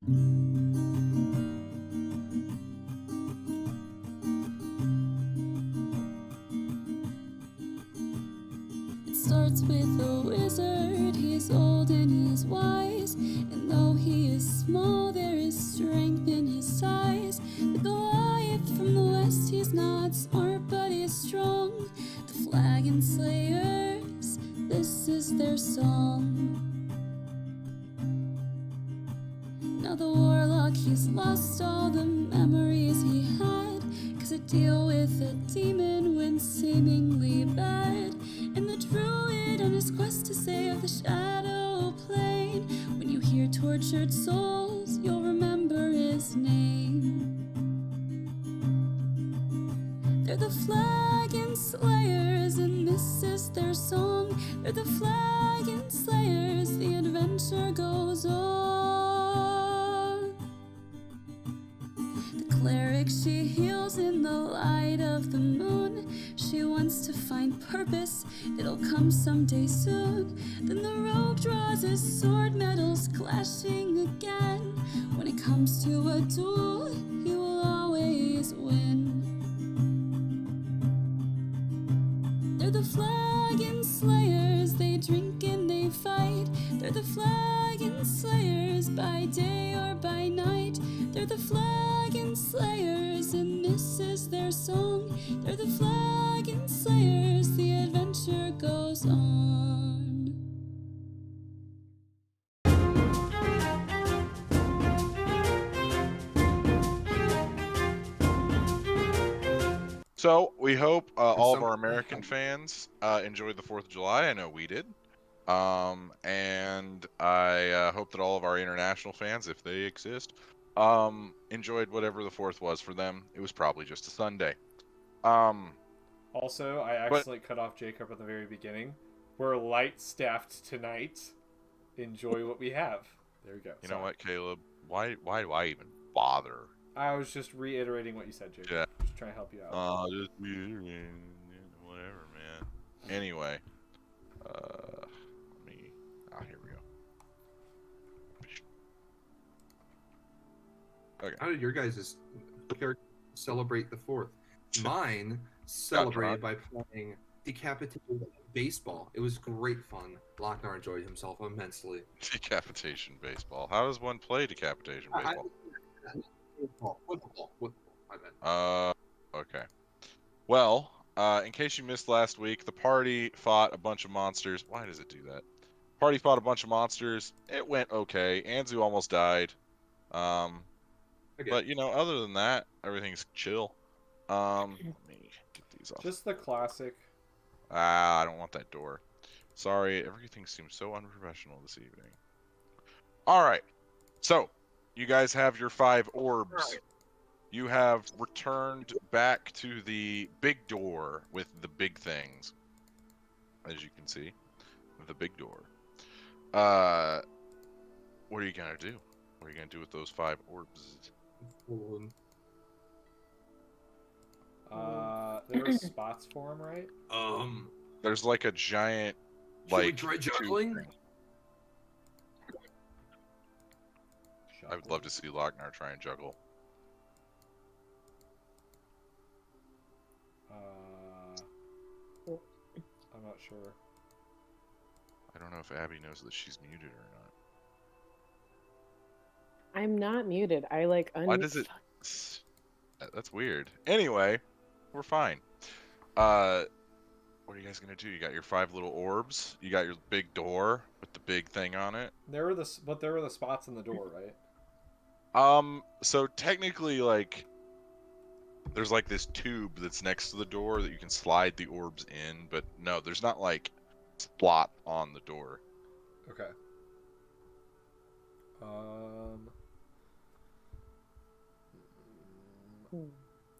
It starts with a wizard. He is old and he is wise, and though he is small, there is strength in his size. The Goliath from the west, he's not smart, but he is strong. The Flagon Slayers, this is their song. Now the warlock, he's lost all the memories he had, 'cause to deal with a demon went seemingly bad. And the druid on his quest to save the shadow plane, when you hear tortured souls, you'll remember his name. They're the Flagon Slayers, and this is their song. They're the Flagon Slayers, the adventure goes on. The cleric, she heals in the light of the moon. She wants to find purpose, it'll come someday soon. Then the rogue draws his sword, metals clashing again. When it comes to a duel, he will always win. They're the Flagon Slayers, they drink and they fight. They're the Flagon Slayers, by day or by night. They're the Flagon Slayers, and this is their song. They're the Flagon Slayers, the adventure goes on. So we hope all of our American fans enjoyed the 4th of July. I know we did. And I hope that all of our international fans, if they exist, enjoyed whatever the 4th was for them. It was probably just a Sunday. Also, I accidentally cut off Jacob at the very beginning. We're light-staffed tonight. Enjoy what we have. There we go. You know what, Caleb? Why do I even bother? I was just reiterating what you said, Jacob. Yeah. Just trying to help you out. Just whatever, man. Anyway, let me. Here we go. Okay. How did your guys' characters celebrate the 4th? Mine celebrated by playing decapitated baseball. It was great fun. Lochnar enjoyed himself immensely. Decapitation baseball. How does one play decapitation baseball? Football. My bad. Okay. Well, in case you missed last week, the party fought a bunch of monsters. Why does it do that? Party fought a bunch of monsters. It went okay. Anzu almost died. But, you know, other than that, everything's chill. Let me get these off. Just the classic. I don't want that door. Sorry, everything seems so unprofessional this evening. Alright. So, you guys have your 5 orbs. Right. You have returned back to the big door with the big things. As you can see. The big door. What are you gonna do? What are you gonna do with those 5 orbs? There were spots for them, right? There's like a giant, Should we try juggling? I would love to see Lochnar try and juggle. I'm not sure. I don't know if Abby knows that she's muted or not. I'm not muted. I like Why does it? That's weird. Anyway, we're fine. What are you guys gonna do? You got your 5 little orbs. You got your big door with the big thing on it. There were the spots in the door, right? So technically, like, there's like this tube that's next to the door that you can slide the orbs in, but no, there's not like slot on the door. Okay.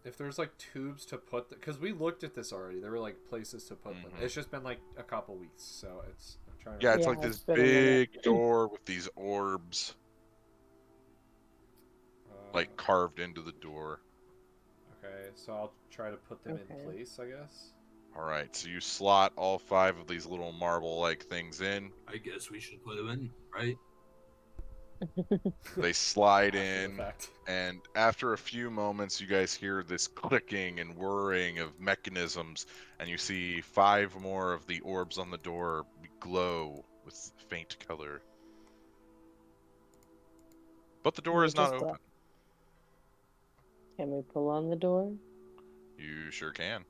If there's like tubes to put, because we looked at this already, there were like places to put them. It's just been like a couple weeks, so it's. I'm trying to it's like this big door with these orbs, like carved into the door. Okay, so I'll try to put them in place, I guess. All right, so you slot all 5 of these little marble-like things in. I guess we should put them in, right? They slide After the in, fact. and after a few moments, you guys hear this clicking and whirring of mechanisms, and you see 5 more of the orbs on the door glow with faint color. But the door is not open. Can we pull on the door? You sure can.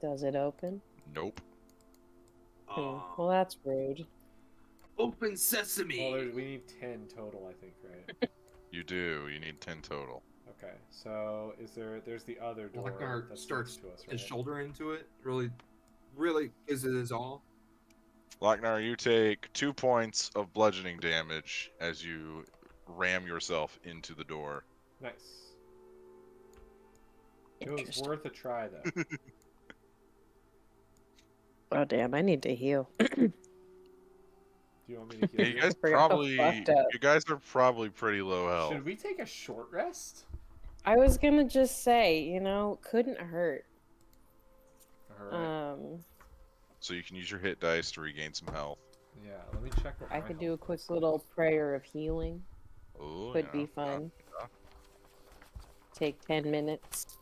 Does it open? Nope. Well, that's rude. Open sesame. Well, we need 10 total, I think, right? You do. You need 10 total. Okay, so there's the other door Lochnar that's starts next to us, his right? shoulder into it. Really gives it his all. Lochnar, you take 2 points of bludgeoning damage as you ram yourself into the door. Nice. It was Interesting. worth a try, though. Oh, damn, I need to heal. Do you want me to Yeah, heal you guys forgot how probably fucked up. you guys are probably pretty low health. Should we take a short rest? I was gonna just say, couldn't hurt. Alright. So you can use your hit dice to regain some health. Yeah, let me check what I my could do a health quick is. little prayer of healing. Ooh, Could yeah, be fun. yeah. Take 10 minutes.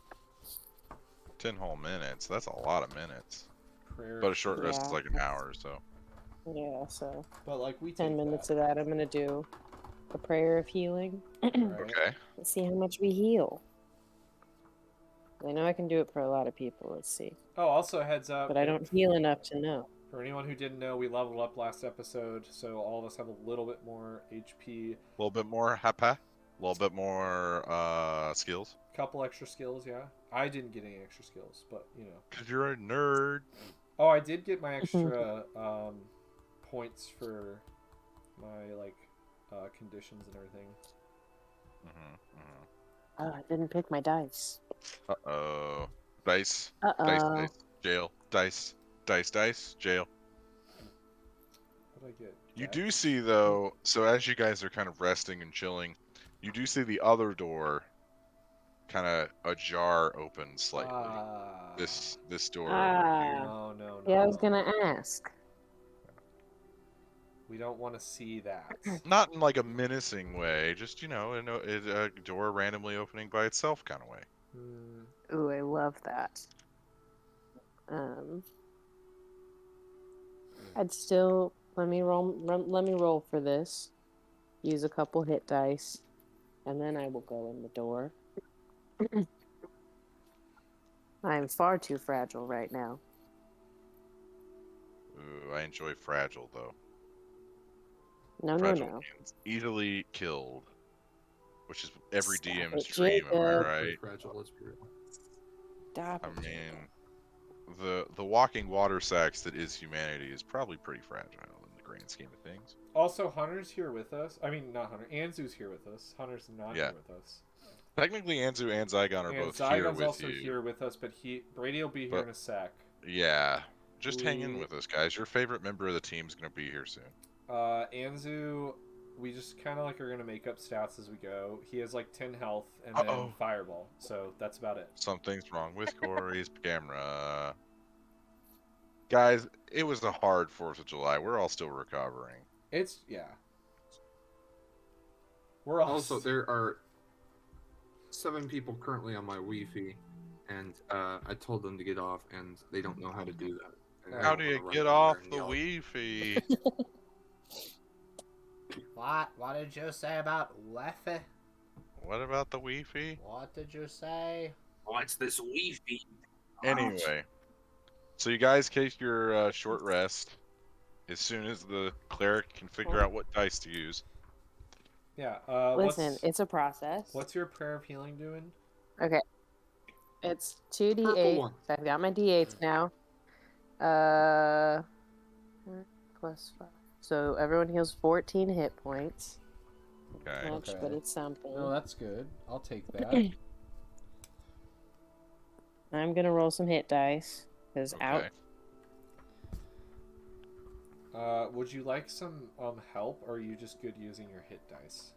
10 whole minutes. That's a lot of minutes. Prayer But a of short rest is Yeah. like an hour, so. Yeah, so But like we 10 take minutes that, of that. I'm gonna do a prayer of healing. right? Okay. Let's see how much we heal. I know I can do it for a lot of people. Let's see. Oh, also heads up. But I don't heal enough to know. For anyone who didn't know, we leveled up last episode, so all of us have a little bit more HP, A little bit more hapa. A little bit more skills. couple extra skills. Yeah, I didn't get any extra skills, but Because you're a nerd. Oh, I did get my extra points for my conditions and everything. Oh, I didn't pick my dice. Uh-oh. Dice. Uh-oh. Dice. Jail. Dice. Dice. Jail. What did I get? You Dex? do see, though, so as you guys are kind of resting and chilling, you do see the other door kind of ajar open slightly. This door over here. No. Yeah, I was gonna ask. We don't want to see that. Not in like a menacing way, just, a door randomly opening by itself kind of way. Ooh, I love that. I'd still let me roll for this. Use a couple hit dice, and then I will go in the door. I am far too fragile right now. Ooh, I enjoy fragile, though. No. Means easily killed, which is every Stop DM's it, dream, am I Jacob. right? Fragile, let's be real. Stop I it. mean, the walking water sacks that is humanity is probably pretty fragile in the grand scheme of things. Also, Hunter's here with us. I mean, not Hunter. Anzu's here with us. Hunter's not Yeah. here with us. Technically, Anzu and Zygon are And both here Zygon's with also you. here with us, but Brady will be here But- in a sec. Yeah, just hang in Ooh. with us, guys. Your favorite member of the team is going to be here soon. Anzu, we just kind of are gonna make up stats as we go. He has 10 health and Uh-oh. then Fireball, so that's about it. Something's wrong with Corey's camera. Guys, it was a hard 4th of July. We're all still recovering. Yeah. We're all Also, there are 7 people currently on my Wi-Fi, and I told them to get off, and they don't know how to do that. And I How don't do wanna you run get down off there and the yell. Wi-Fi? What did you say about Leffy? What about the Wi-Fi? What did you say? What's this Wi-Fi? Anyway, so you guys take your short rest as soon as the cleric can figure out what dice to use. Yeah. Listen, it's a process. What's your prayer of healing doing? Okay. It's 2d8. Purple one. So I've got my d8s now. Plus 5. So everyone heals 14 hit points. Okay. Much, Okay. but it's something. Oh, that's good. I'll take that. I'm gonna roll some hit dice. Cause out. Okay. Would you like some help, or are you just good using your hit dice?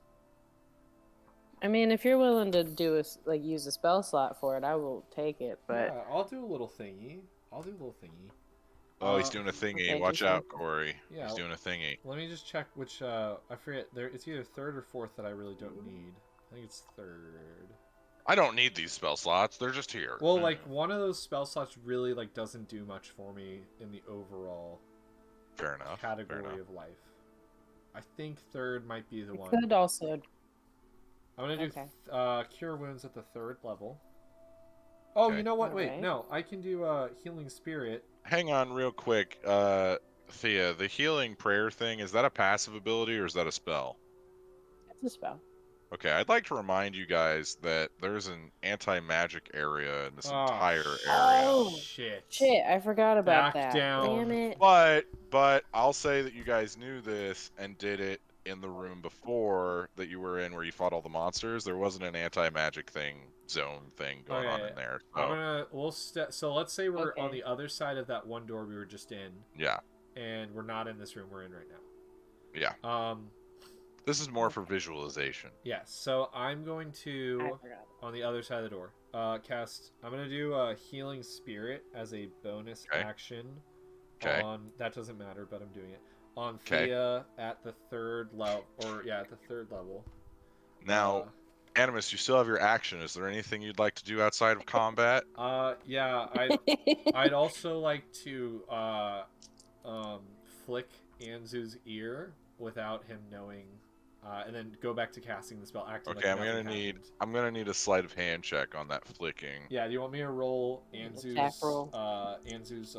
I mean, if you're willing to do use a spell slot for it, I will take it. But Yeah, I'll do a little thingy. Oh, he's doing a thingy. okay, Watch just out, Corey. Yeah. He's doing a thingy. Let me just check which. I forget. It's either third or fourth that I really don't need. I think it's third. I don't need these spell slots. They're just here. Well, like one of those spell slots really like doesn't do much for me in the overall Fair enough. category of life. I think third might be the one. Could also. I'm gonna do Okay. cure wounds at the third level. Oh, Okay. you know what? Wait, Alright. no, I can do healing spirit. Hang on real quick. Thea, the healing prayer thing, is that a passive ability or is that a spell? It's a spell. Okay, I'd like to remind you guys that there's an anti-magic area in this entire area. Oh, Shit. Shit, I forgot about Back that. down. Damn it. But I'll say that you guys knew this and did it in the room before that you were in where you fought all the monsters. There wasn't an anti-magic zone thing going on in there. So. So let's say we're on Okay. the other side of that one door we were just in, Yeah, and we're not in this room we're in right now. yeah. This is more for visualization. Yes. So I'm going I to forgot. on the other side of the door cast. I'm gonna do healing spirit as a bonus Okay. action. Okay. On that doesn't matter, but I'm doing it on Okay. Thea at the third level, at the third level. Now, Animus, you still have your action. Is there anything you'd like to do outside of combat? Yeah, I'd also like to flick Anzu's ear without him knowing, and then go back to casting the spell. Acting Okay, like I'm nothing gonna happened. need a sleight of hand check on that flicking. Yeah, do you want me to roll Anzu's Attack roll. Anzu's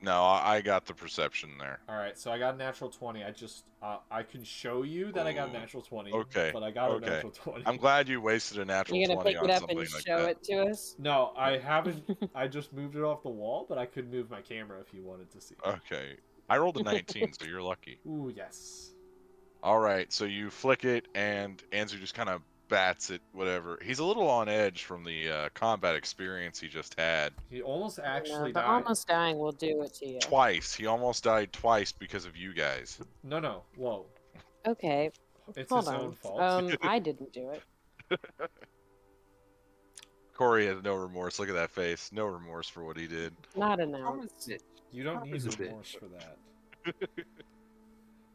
No, I got the perception there. All right, so I got a natural 20. I just I can show you that I got a Ooh, natural 20. okay, But I got okay. a natural 20. I'm glad you wasted a natural You gonna 20 pick on it up something and like show that. it to us? No, I haven't. I just moved it off the wall, but I could move my camera if you wanted to see. Okay, I rolled a 19, so you're lucky. Ooh, yes. All right, so you flick it, and Anzu just kind of bats it. Whatever. He's a little on edge from the combat experience he just had. He almost No, actually the died. almost dying will do it to you. Twice. He almost died twice because of you guys. No. Whoa. Okay, It's hold his on. own fault. I didn't do it. Corey has no remorse. Look at that face. No remorse for what he did. Not an ounce. Promise it. You don't need Promise a remorse bitch. for that.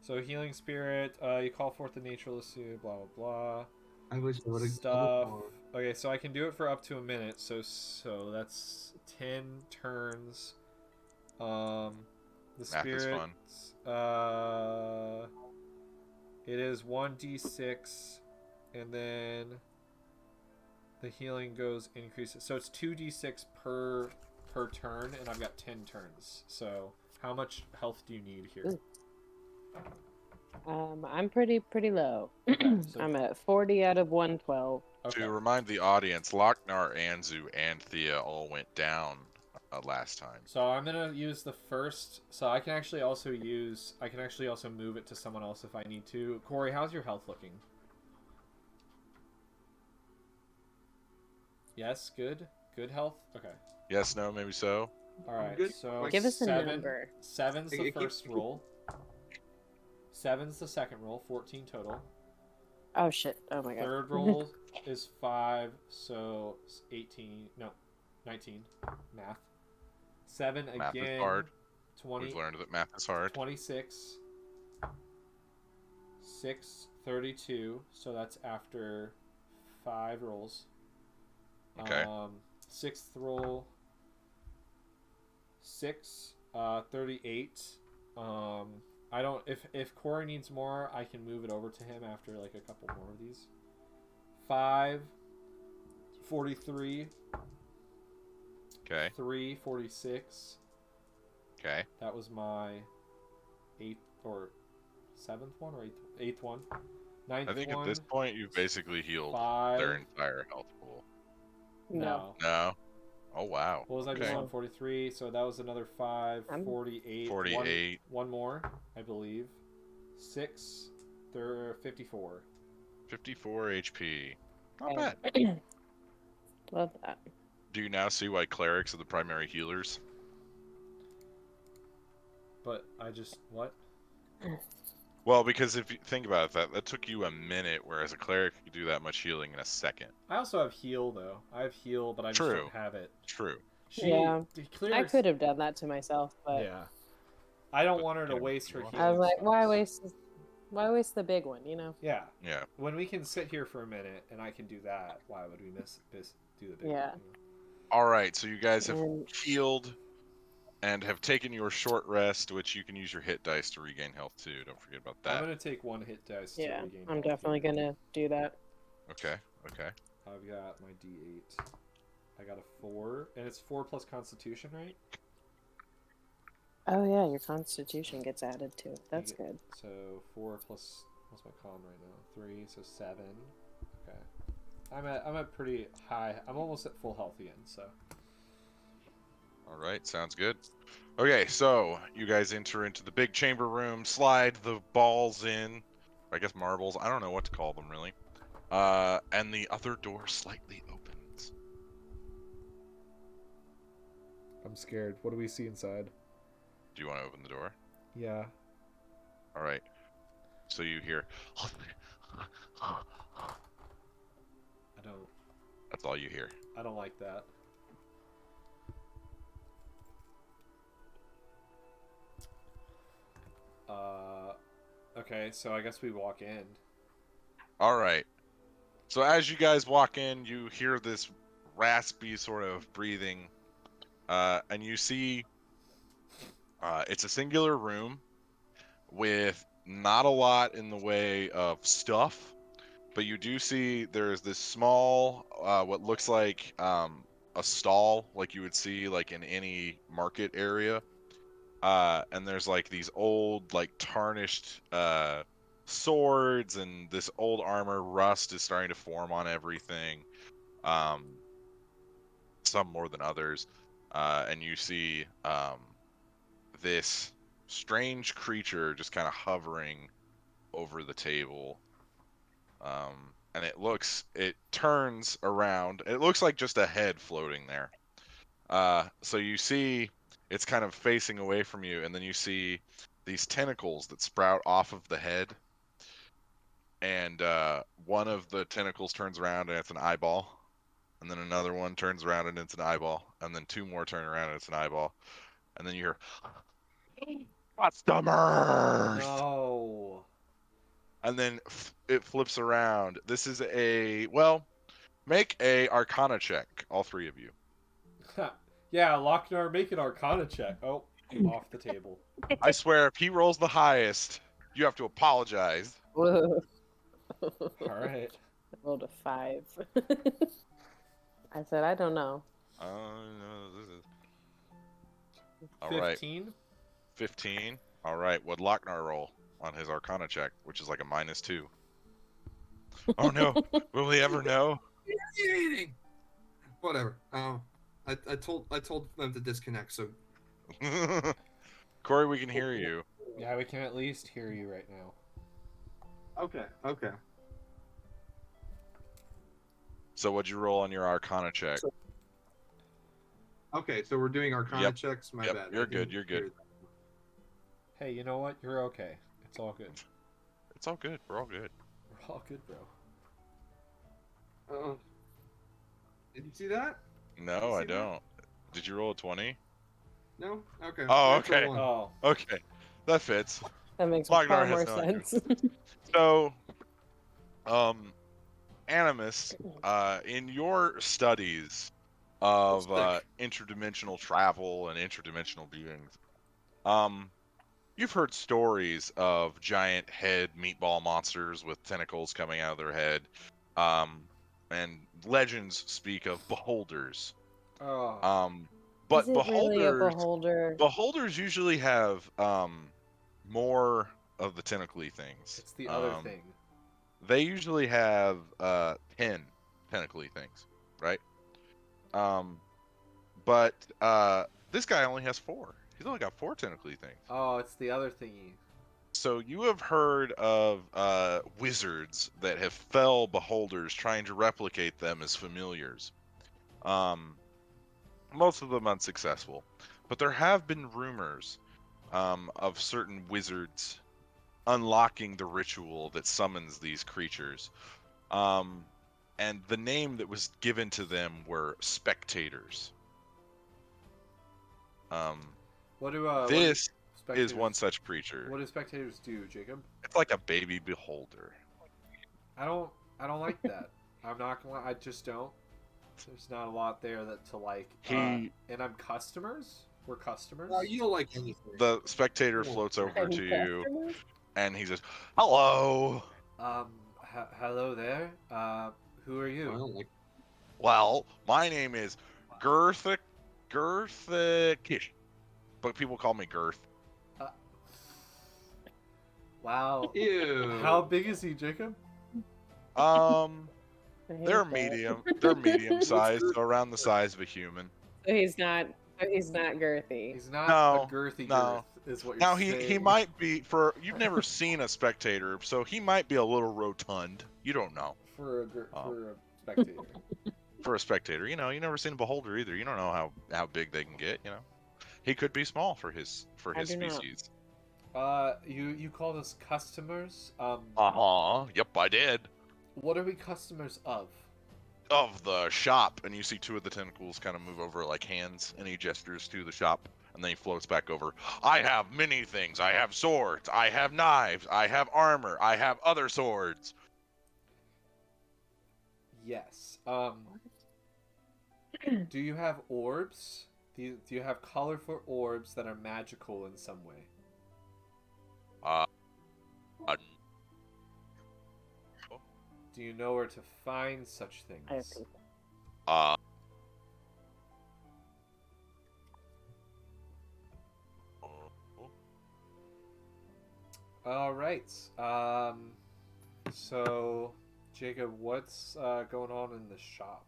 So healing spirit, you call forth the naturalist, blah blah blah. I wish I would have Stuff. Okay, so I can do it for up to a minute. So that's 10 turns. The Math is spirit. fun. It is 1d6, and then the healing increases. So it's 2d6 per turn, and I've got 10 turns. So how much health do you need here? Ooh. I'm pretty low. Okay, so- I'm at 40 out of 112. Okay. To remind the audience, Lochnar, Anzu, and Thea all went down last time. So I'm gonna use the first. So I can actually also move it to someone else if I need to. Corey, how's your health looking? Yes, good health. Okay. Yes, no, maybe so. All right. Good. So Give us a 7, number. 7's the It keeps- first roll. 7's the second roll. 14 total. Oh shit! Oh my god. Third roll is 5, so it's 18. No, 19. Math. 7 Math is again. hard. 20. We've learned that math is hard. 26. 6, 32. So that's after 5 rolls. Okay. Sixth roll. 6, 38. I don't. If Corey needs more, I can move it over to him after like a couple more of these. 5, 43. Okay. 3, 46. Okay. That was my 8th or 7th one or 8th one. 9th I think one. at this point you've basically healed 5. their entire health pool. No. No. Oh wow. What was I Okay. just on? 43. So that was another 5. I'm- 48. 48. One more, I believe. 6. 54. 54 HP. Not Okay. bad. Love that. Do you now see why clerics are the primary healers? But I just what? Well, because if you think about it, that took you a minute, whereas a cleric could do that much healing in a second. I also have heal though. I have heal, but I just True. don't have it. True. Yeah. Clearly, I could have done that to myself, but Yeah. I don't But, want her to you know, waste you her want- healing I was like, spells. why waste the big one, you know? Yeah. Yeah. When we can sit here for a minute and I can do that, why would we do the big Yeah. one? All right, so you guys have And healed and have taken your short rest, which you can use your hit dice to regain health too. Don't forget about I'm that. gonna take one hit dice yeah, to regain. I'm health definitely here. gonna do that. Okay. Okay. I've got my D8. I got a 4, and it's 4 plus Constitution, right? Oh yeah, your constitution gets added to it. That's You good. So 4 plus what's my con right now? 3, so 7. Okay. I'm at pretty high. I'm almost at full health again. So All right, sounds good. Okay, so you guys enter into the big chamber room, slide the balls in, I guess marbles. I don't know what to call them really. And the other door slightly opens. I'm scared. What do we see inside? Do you want to open the door? Yeah. All right. So you hear. I That's all you hear. don't like that. Okay, so I guess we walk in. All right. So as you guys walk in, you hear this raspy sort of breathing, and you see it's a singular room with not a lot in the way of stuff, but you do see there's this small, what looks like a stall, like you would see like in any market area. And there's like these old, like tarnished swords, and this old armor. Rust is starting to form on everything. Some more than others. And you see this strange creature just kind of hovering over the table. And it turns around. It looks like just a head floating there. So you see it's kind of facing away from you, and then you see these tentacles that sprout off of the head. And one of the tentacles turns around and it's an eyeball. And then another one turns around and it's an eyeball. And then two more turn around and it's an eyeball. And then you hear, customers! No. And then it flips around. This is make a Arcana check, all three of you. Yeah, Lochnar, make an Arcana check. Oh, off the table. I swear, if he rolls the highest, you have to apologize. Whoa. All right. I rolled a 5. I said, I don't know. No, this is... All right, 15. 15. All right, what'd Lochnar roll on his Arcana check, which is like a -2? Oh no, will he ever know? Whatever. I told them to disconnect. So Corey, we can hear you. Yeah, we can at least hear you right now. okay. So what'd you roll on your Arcana check? Okay, so we're doing Arcana Yep. checks. My Yep, bad. you're I good, didn't you're good. hear Hey, you know what? You're okay. It's all good. It's all good. We're all good. We're all good, bro. that. Did you see that? No, You I see that? don't. Did you roll a 20? No. Okay. Oh, Natural okay. one. Oh, Okay, that fits. That makes Lochnar far has more no idea. sense. So, Animus, in your studies of Stick. interdimensional travel and interdimensional beings, you've heard stories of giant head meatball monsters with tentacles coming out of their head, and legends speak of beholders. oh. But Is it really a beholders, beholder? usually have more of the tentacly things. It's the other thing. They usually have 10 tentacly things, right? But this guy only has 4. He's only got 4 tentacly things. Oh, it's the other thingy. So you have heard of wizards that have fell beholders trying to replicate them as familiars. Most of them unsuccessful. But there have been rumors of certain wizards unlocking the ritual that summons these creatures. And the name that was given to them were spectators. What do This is spectators- one such creature. What do spectators do, Jacob? It's like a baby beholder. I don't like that. I'm not gonna. I just don't. There's not a lot there to like. He- And I'm customers. We're customers. You don't like anything. The spectator Oh, floats over And to you, customers? and he says, "Hello. Hello there. Who are I you? don't like. Well, my name is Girtha Kish, but people call me Girth. Wow. Ew. How big is he, Jacob? I hate They're that. medium. They're medium sized, so around the size of a human. So he's not girthy. He's not No, a girthy no. girth, is what you're Now saying. he might be you've never seen a spectator, so he might be a little rotund. You don't know. for a Oh. for a spectator. For a spectator, you never seen a beholder either. You don't know how big they can get. He could be small for his I do not. species. You called us customers. Yep, I did. What are we customers of? Of the shop, and you see two of the tentacles kind of move over like hands, and he gestures to the shop, and then he floats back over. I have many things. I have swords. I have knives. I have armor. I have other swords. Yes. Do you have orbs? Do you have colorful orbs that are magical in some way? Uh, Do you know where to find such I have things? people. uh, All right. So, Jacob, what's going on in the shop?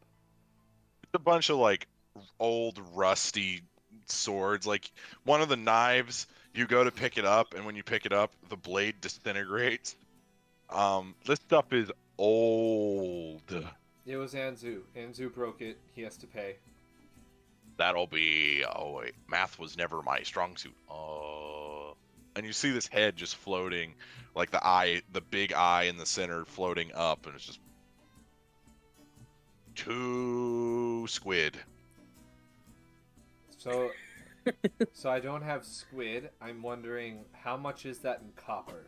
a bunch of like old rusty swords. Like one of the knives, you go to pick it up, and when you pick it up, the blade disintegrates. This stuff is old. It was Anzu. Anzu broke it. He has to pay. That'll be. Oh wait, math was never my strong suit. And you see this head just floating, like the big eye in the center floating up, and it's just 2 squid. So, so I don't have squid. I'm wondering how much is that in copper?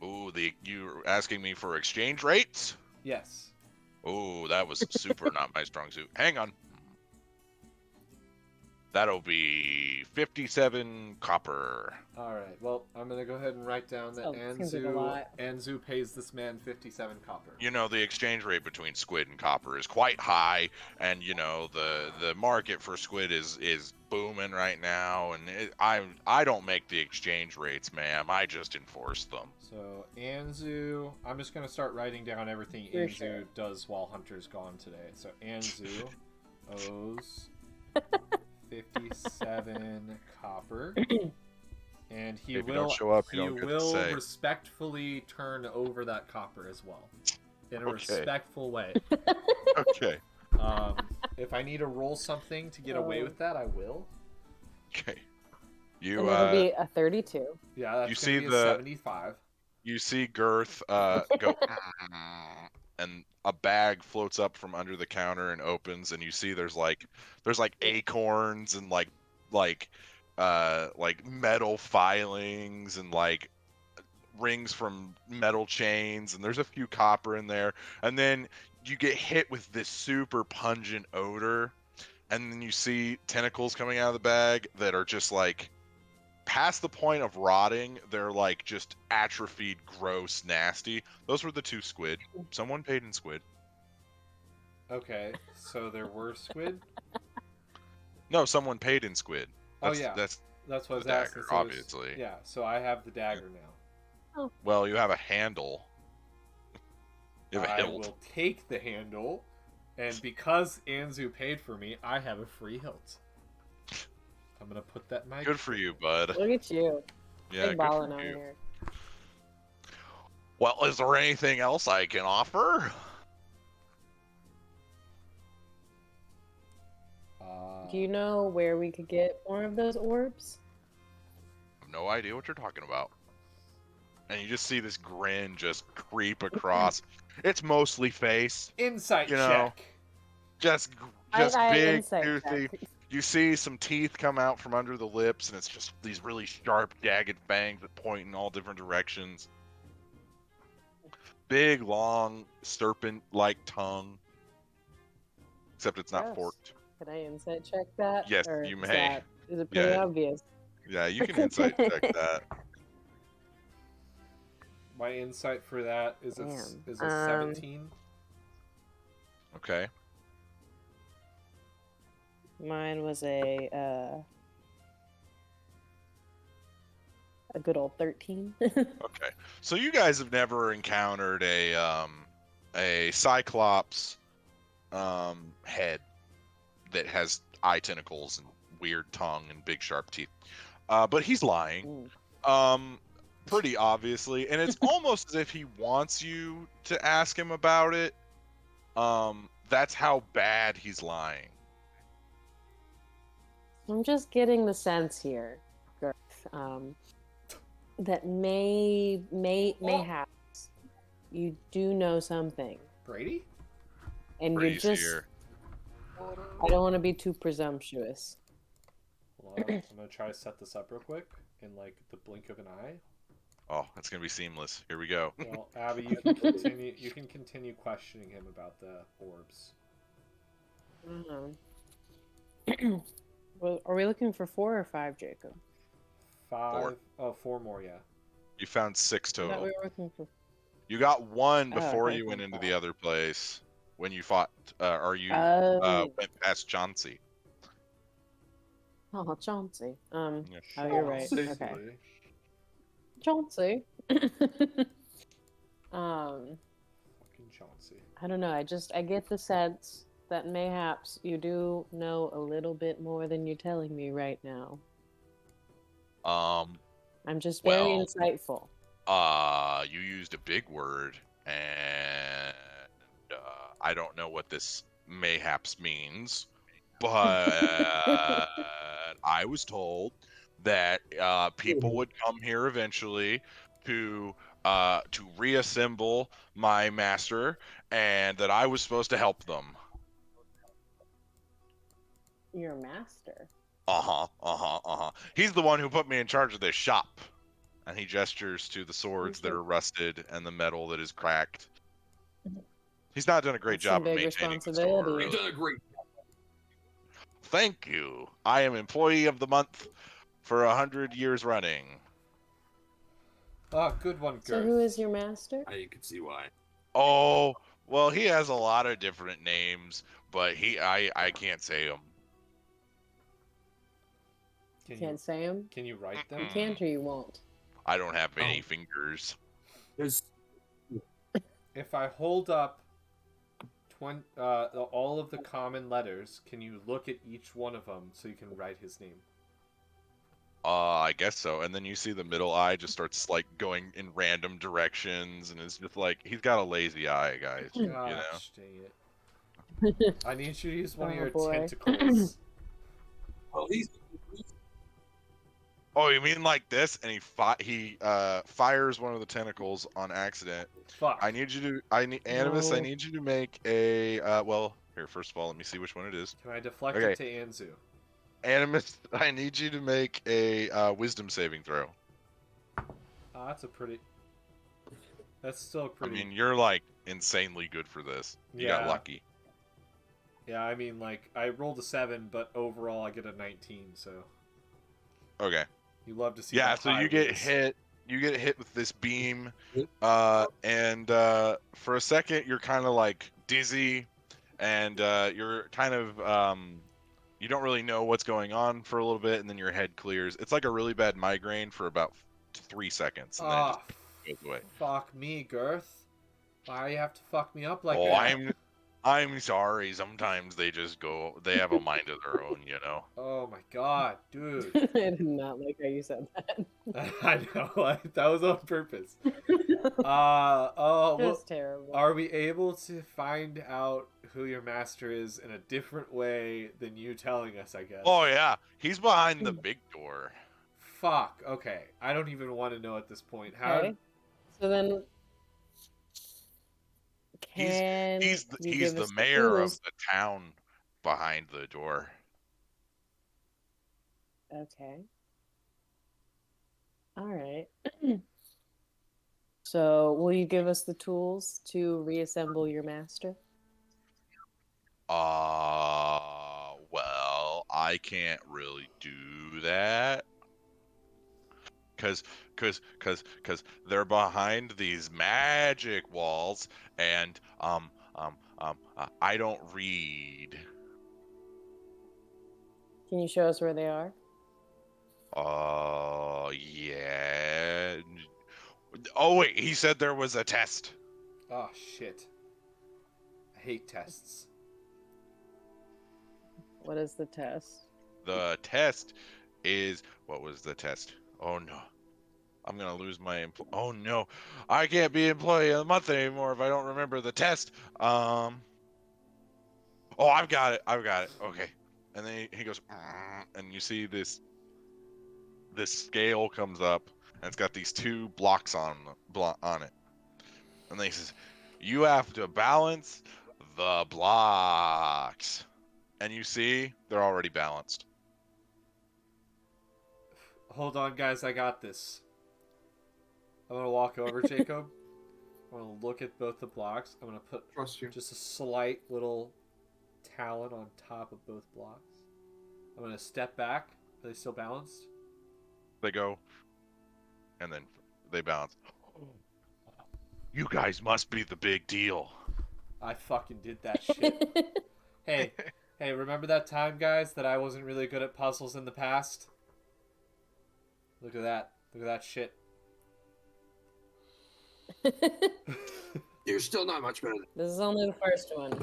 Ooh, you're asking me for exchange rates? Yes. Ooh, that was super not my strong suit. Hang on. That'll be 57 copper. All right. Well, I'm gonna go ahead and write down that Oh, seems like a lot. Anzu pays this man 57 copper. The exchange rate between squid and copper is quite high, and the market for squid is booming right now, and I don't make the exchange rates, ma'am. I just enforce them. So Anzu, I'm just gonna start writing down everything For Anzu sure. does while Hunter's gone today. So Anzu owes 57 copper, and he If you will don't show up, you he don't get to will say. respectfully turn over that copper as well, in a Okay. respectful way. Okay. If I need to roll something to get away Oh. with that, I will. Okay. And You it'll be a 32. Yeah, that's You gonna see be a the- 75. you see Girth go, and a bag floats up from under the counter and opens, and you see there's like acorns and like metal filings and like rings from metal chains, and there's a few copper in there, and then you get hit with this super pungent odor, and then you see tentacles coming out of the bag that are just like past the point of rotting. They're like just atrophied, gross, nasty. Those were the 2 squid. Someone paid in squid. Okay, so there were squid. No, someone paid in squid. Oh, That's, yeah. That's That's what I was The asking. dagger, So it's- obviously. Yeah, so I have the dagger now. well, you have a handle. You have a I hilt. will take the handle, and because Anzu paid for me, I have a free hilt. I'm gonna put that in my. Good for you, bud. Look at you. Yeah, Big good ballin' for over you. here. Well, is there anything else I can offer? Do you know where we could get more of those orbs? I have no idea what you're talking about. And you just see this grin just creep across. It's mostly face. Insight You know, check. Just I big, insight toothy. check. You see some teeth come out from under the lips, and it's just these really sharp, jagged fangs that point in all different directions. Big, long, serpent-like tongue. Except it's not Gross. forked. Can I insight check that? Yes, Or you is may. is it pretty Yeah. obvious? Yeah, you can insight check that. My insight for that is a Damn. 17. Okay. Mine was a good old 13. Okay. So you guys have never encountered a cyclops head that has eye tentacles and weird tongue and big sharp teeth. But he's lying. Pretty obviously, and it's almost as if he wants you to ask him about it. That's how bad he's lying. I'm just getting the sense here, Girth, that mayhaps you do know something, Brady? and Brady's you just. here. I don't want to be too presumptuous. Hold on, I'm gonna try to set this up real quick in like the blink of an eye. Oh, it's gonna be seamless. Here we go. Well, Abby, you can continue. You can continue questioning him about the orbs. Well, are we looking for 4 or 5, Jacob? 5. Four. Oh, 4 more. Yeah. You found 6 I thought total. we were looking for. You got 1 Oh, before okay, you went cool. into the other place when you fought, or you Oh, went past Chauncey. Chauncey. Yeah. Oh, you're right. Chauncey. Okay. Chauncey. Fucking Chauncey. I don't know. I get the sense that mayhaps you do know a little bit more than you're telling me right now. I'm just very Well, insightful. You used a big word, and I don't know what this mayhaps means, but I was told that people would come here eventually to reassemble my master, and that I was supposed to help them. You're a master. He's the one who put me in charge of this shop. And he gestures to the swords that Okay. are rusted and the metal that is cracked. He's not done a great That's some job of big maintaining the responsibility. store. You've done a great job. Thank you. I am employee of the month for 100 years running. Oh, good one, So Girth. who is your master? You can see why. Oh, well, he has a lot of different names, but I can't say them. Can Can't say him. Can you write them? You can't or you won't. I don't have any fingers. There's If I hold up all of the common letters, can you look at each one of them so you can write his name? I guess so. And then you see the middle eye just starts like going in random directions, and it's just like he's got a lazy eye, guys. Gosh, You know. dang it. I need you to use one of Oh, your boy. tentacles. well, he's Oh, you mean like this? And he fires one of the tentacles on accident. Fuck. Animus, I No. need you to make a well, here, first of all, let me see which one it is. Can I deflect Okay. it to Anzu? Animus, I need you to make a wisdom saving throw. That's a pretty. That's still I pretty. mean, you're like insanely good for this. You got Yeah. lucky. Yeah, I mean, like, I rolled a 7, but overall I get a 19, so. Okay. You love to see Yeah, that so high you get whiz. hit. You get hit with this beam, and for a second you're kind of like dizzy, and you're kind of you don't really know what's going on for a little bit, and then your head clears. It's like a really bad migraine for about 3 seconds, and then it Ah, just goes away. fuck me, Girth. Why do you have to fuck me up like Oh, that? I'm sorry. Sometimes they just go. They have a mind of their own, you know. Oh my god, dude. I did not like how you said that. I know, that was on purpose. Oh, well, Just terrible. are we able to find out who your master is in a different way than you telling us, I guess? Oh yeah, he's behind the big door. Fuck, okay. I don't even want to know at this point. How? Okay. So then, can He's you he's give the us mayor of clues? the town behind the door. Okay. All right. So, will you give us the tools to reassemble your master? Well, I can't really do that. Cause they're behind these magic walls, and I don't read. Can you show us where they are? Yeah. Oh wait, he said there was a test. Oh shit. I hate tests. What is the test? The test is, what was the test? Oh no. I'm gonna lose my oh no. I can't be employee of the month anymore if I don't remember the test. Oh, I've got it. Okay. And then he goes, and you see this scale comes up, and it's got these two blocks on it. And then he says, you have to balance the blocks. And you see, they're already balanced. Hold on, guys. I got this. I'm gonna walk over, Jacob. I'm gonna look at both the blocks. I'm gonna put Trust you. just a slight little talon on top of both blocks. I'm gonna step back. Are they still balanced? They go, and then they balance. You guys must be the big deal. I fucking did that shit. Hey, remember that time, guys, that I wasn't really good at puzzles in the past? Look at that. Look at that shit. You're still not much better. This is only the first one.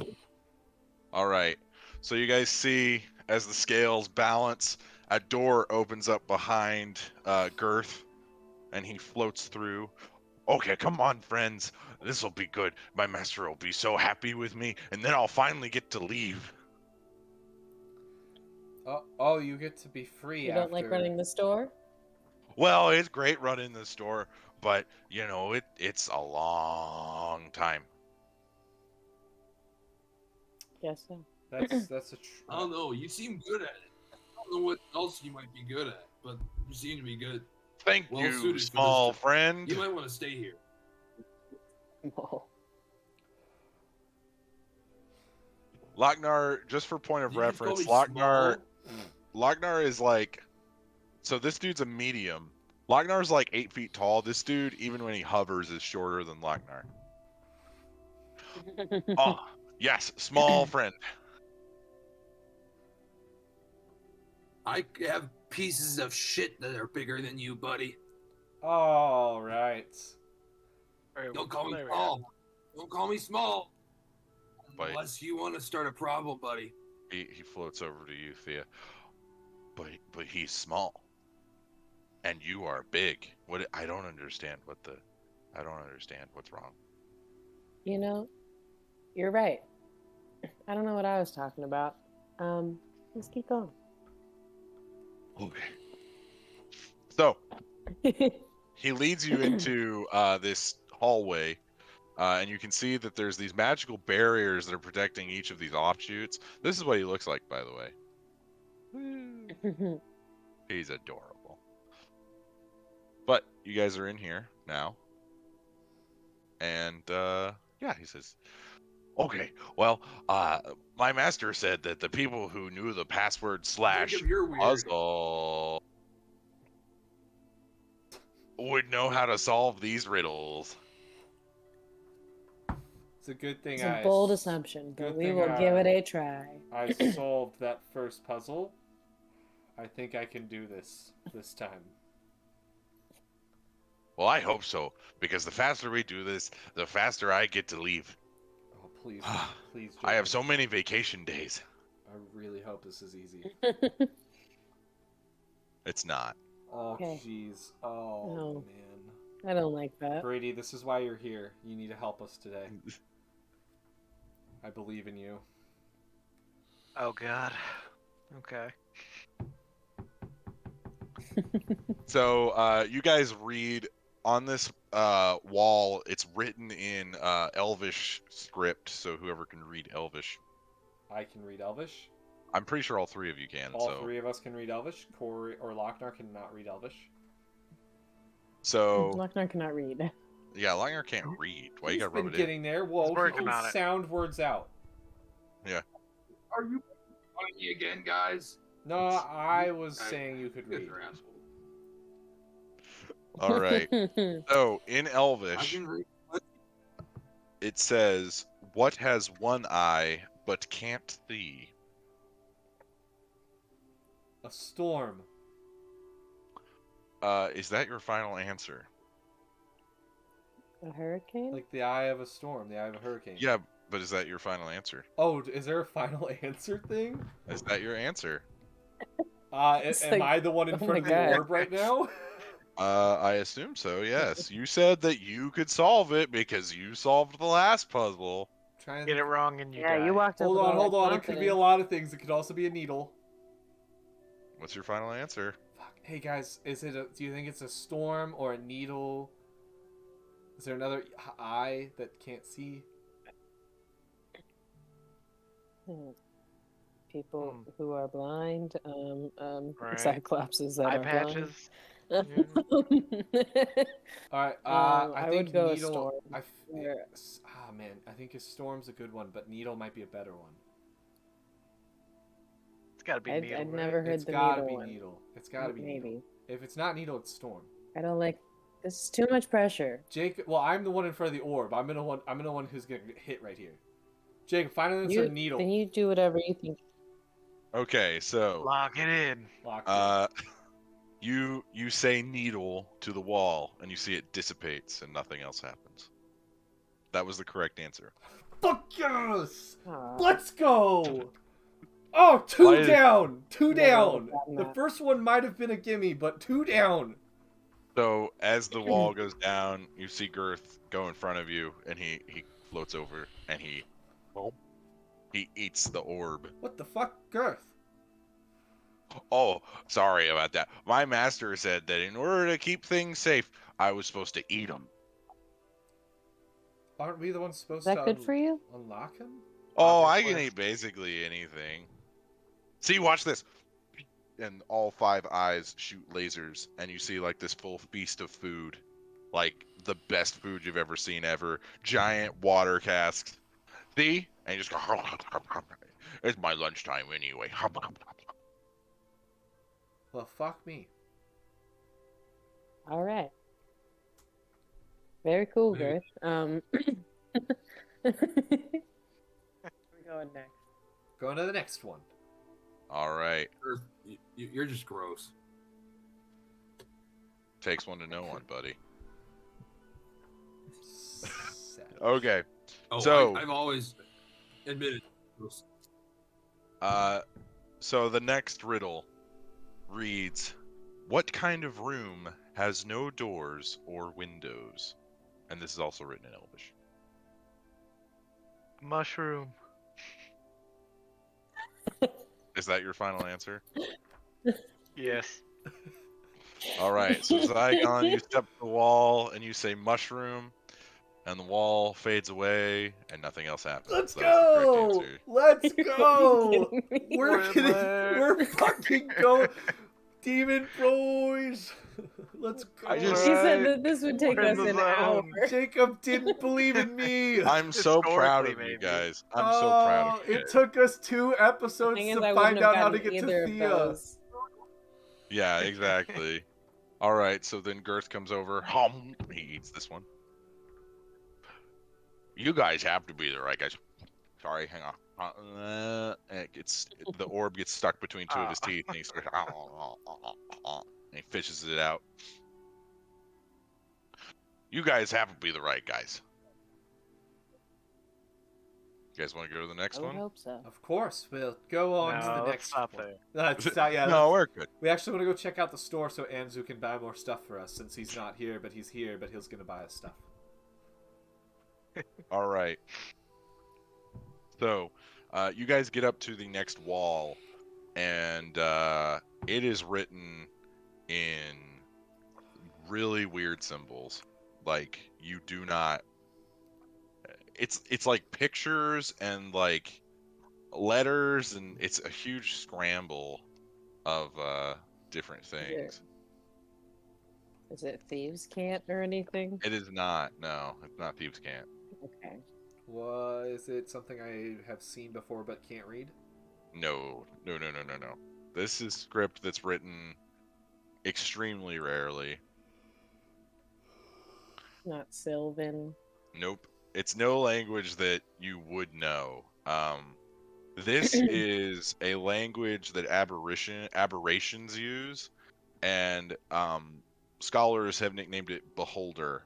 All right. So you guys see as the scales balance, a door opens up behind Girth, and he floats through. Okay, come on, friends. This will be good. My master will be so happy with me, and then I'll finally get to leave. Oh, you get to be free You after. don't like running the store? Well, it's great running the store, but you know it's a long time. Yes, so. That's a. I don't know. You seem good at it. I don't know what else you might be good at, but you seem to be good. Thank Well you, suited for small this job. friend. You might want to stay here. Whoa. Lochnar, just for point of You just call reference, me Lochnar is like, so this dude's a medium. Lochnar's like 8 feet tall. This dude, even when he hovers, is shorter than Lochnar. Oh, yes, small friend. I have pieces of shit that are bigger than you, buddy. All right. Don't call me There we small. Don't call me small. But Unless you want to start a problem, buddy. he floats over to you, Thea. But he's small, and you are big. What I don't understand what's wrong. You know, you're right. I don't know what I was talking about. Let's keep going. Okay. So he leads you into this hallway, and you can see that there's these magical barriers that are protecting each of these offshoots. This is what he looks like, by the way. He's adorable. But you guys are in here now, and yeah, he says, okay, well, my master said that the people who knew the password / Jacob, you're weird. puzzle would know how to solve these riddles. It's a good thing It's a bold assumption, but good we thing will give it a try. I solved that first puzzle. I think I can do this time. Well, I hope so, because the faster we do this, the faster I get to leave. Oh, please, please. I have Jacob. so many vacation days. I really hope this is easy. It's not. Oh, Okay. jeez. Oh, No. man. I don't like that. Brady, this is why you're here. You need to help us today. I believe in you. Oh God. Okay. So you guys read on this wall. It's written in Elvish script, so whoever can read Elvish. I can read Elvish. I'm pretty sure all three of you can. All so three of us can read Elvish. Corey or Lochnar cannot read Elvish. so Lochnar cannot read. yeah, Lochnar can't read. Why you He's gotta been rub it getting there. Whoa, he working can on it. sound words out. Are you on me again, guys? No, I was saying you could read. You're assholes. in? All right. So in I Elvish, can read. it says, "What has one eye but can't see?" A storm. Is that your final answer? A hurricane? Like the eye of a storm, the eye of a hurricane. Yeah, but is that your final answer? Oh, is there a final answer thing? Is that your answer? It's Am like- I the one in oh front my of the God. orb right now? I assume so, yes. You said that you could solve it because you solved the last puzzle. Trying Get it wrong and you Yeah, die. you walked up with all Hold that on. It could be a confidence. lot of things. It could also be a needle. What's your final answer? Fuck. Hey guys, do you think it's a storm or a needle? Is there another eye that can't see? People who are blind, Right. cyclopses that Eye are patches. blind. All right. I think would go a needle. storm. Man, I think a storm's a good one, but needle might be a better one. It's gotta be I'd needle. right? never heard It's the gotta needle be one. needle. It's gotta be Maybe. needle. If it's not needle, it's storm. I don't like. This is too much pressure. Jacob, well, I'm the one in front of the orb. I'm the one who's gonna get hit right here. Jacob, final answer needle. Then you do whatever you think. Okay, so Lock it in. Locked in. you say needle to the wall and you see it dissipates and nothing else happens. That was the correct answer. Fuck yes! Aw. Let's go! Oh, two Why did- down! Two Never down! would've gotten The that. first one might have been a gimme, but two down! So as the wall goes down, you see Girth go in front of you and he floats over and he eats the orb. What the fuck, Girth? Oh, sorry about that. My master said that in order to keep things safe, I was supposed to eat them. Aren't we the ones supposed Is that to good for you? unlock him? Oh, I Obviously. can eat basically anything. See, watch this. And all 5 eyes shoot lasers, and you see like this full feast of food. Like the best food you've ever seen ever. Giant water casks. See? And you just go, it's my lunchtime anyway. Well, fuck me. All right. Very cool, Gareth. We're going next. Going to the next one. All right. You're just gross. Takes one to know one, buddy. Savage. Okay. Oh, So- I've always admitted. Gross. So the next riddle reads, "What kind of room has no doors or windows?" And this is also written in Elvish. Mushroom. Is that your final answer? Yes. All right. So Zygon, you step to the wall and you say mushroom, and the wall fades away, and nothing else happens. Let's That's the correct go! answer. Let's go! Kidding me? We're fucking going, Demon Boys. Let's go. I just- She said that this would take We're in us the an zone. hour. Jacob didn't believe in me. I'm so proud of Historically, you maybe. guys. I'm so proud of you. It took us 2 episodes Thing is, to I find wouldn't have out how to gotten get either to of Thea. those. Yeah, exactly. All right, so then Girth comes over. He eats this one. You guys have to be the right guys. Sorry, hang on. And the orb gets stuck between 2 of his teeth, and he starts, and he fishes it out. You guys have to be the right guys. You guys want to go to the next I would one? hope so. Of course, we'll go on to the No, let's next stop one. there. Yeah, No, we're good. we actually want to go check out the store so Anzu can buy more stuff for us since he's not here, but he's here, but he's gonna buy us stuff. All right. So, you guys get up to the next wall, and it is written in really weird symbols. Like you do not. It's like pictures and like letters, and it's a huge scramble of different things. Is it thieves' cant or anything? It is not. No, it's not thieves' cant. Okay. Was it something I have seen before but can't read? No. This is script that's written extremely rarely. Not Sylvan. Nope. It's no language that you would know. This is a language that aberrations use, and scholars have nicknamed it Beholder.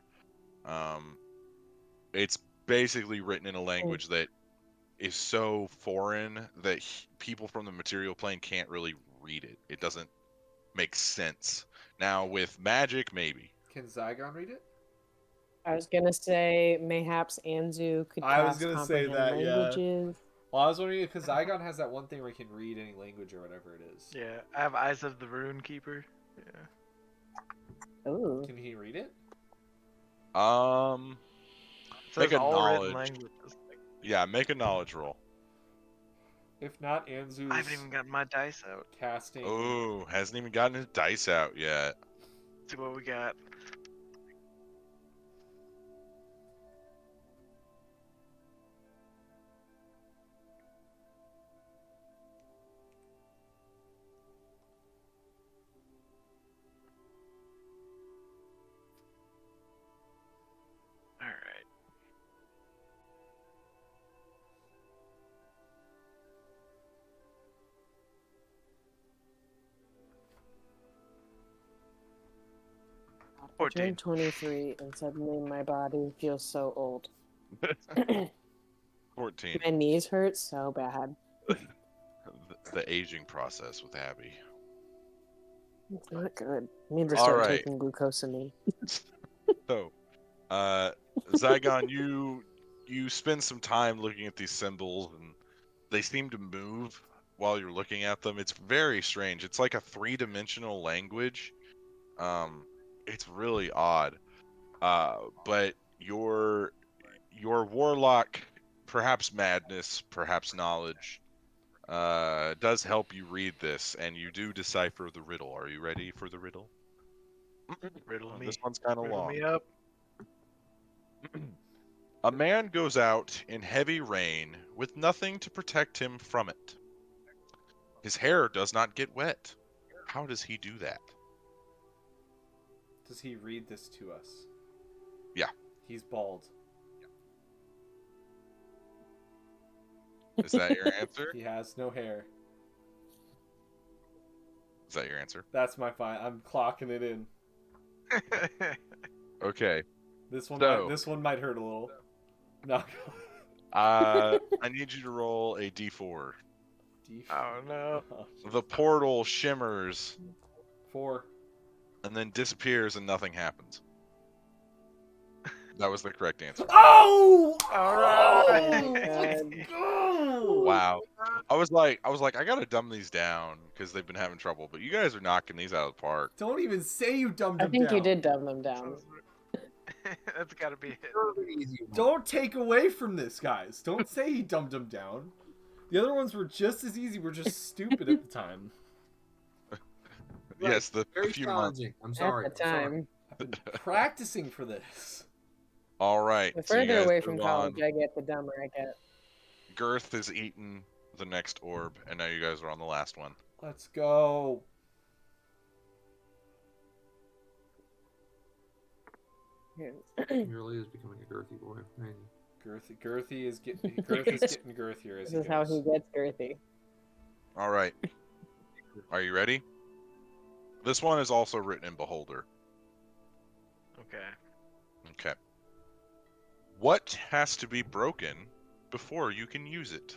It's basically written in a language that is so foreign that people from the material plane can't really read it. It doesn't make sense. Now, with magic, maybe. Can Zygon read it? I was gonna say mayhaps Anzu could I was cast gonna say comprehend that, yeah. languages. Well, I was wondering because Zygon has that one thing where he can read any language or whatever it is. Yeah, I have Eyes of the Rune Keeper. Yeah. Ooh. Can he read it? It Make says a all written knowledge. languages. Yeah, make a knowledge roll. If not, Anzu's I haven't even got my dice out. casting. Oh, hasn't even gotten his dice out yet. See what we got. All right. I 14. turned 23 and suddenly my body feels so old. 14. My knees hurt so bad. The aging process with Abby. It's not good. I need to All start right. taking glucosamine. So, Zygon, you spend some time looking at these symbols, and they seem to move while you're looking at them. It's very strange. It's like a three-dimensional language. It's really odd. But your warlock, perhaps madness, perhaps knowledge, does help you read this, and you do decipher the riddle. Are you ready for the riddle? Riddle me. This one's kind of Riddle long. me up. A man goes out in heavy rain with nothing to protect him from it. His hair does not get wet. How does he do that? Does he read this to us? Yeah. He's bald. Is that your answer? He has no hair. Is that your answer? That's my fine. I'm clocking it in. Okay. This one, So- this one might hurt a little. No. I need you to roll a d4. Oh no. The portal shimmers 4. and then disappears and nothing happens. That was the correct answer. Oh! All Oh, right. Oh! Wow. I was like, I gotta dumb these down because they've been having trouble. But you guys are knocking these out of the park. Don't even say you dumbed I him think down. you did dumb them down. That's gotta be it. Easy one. Don't take away from this, guys. Don't say he dumbed him down. The other ones were just as easy. We're just stupid at the time. Yes, the Very few months. challenging. I'm sorry. At the I'm sorry. time. I've been practicing for this. All right. The so you further guys away move from on. college I get, the dumber I get. Girth has eaten the next orb, and now you guys are on the last one. Let's go. He really is becoming a girthy boy. Man. Girthy is getting girthier as This he is how goes. he gets girthy. All right. Are you ready? This one is also written in Beholder. Okay. Okay. What has to be broken before you can use it?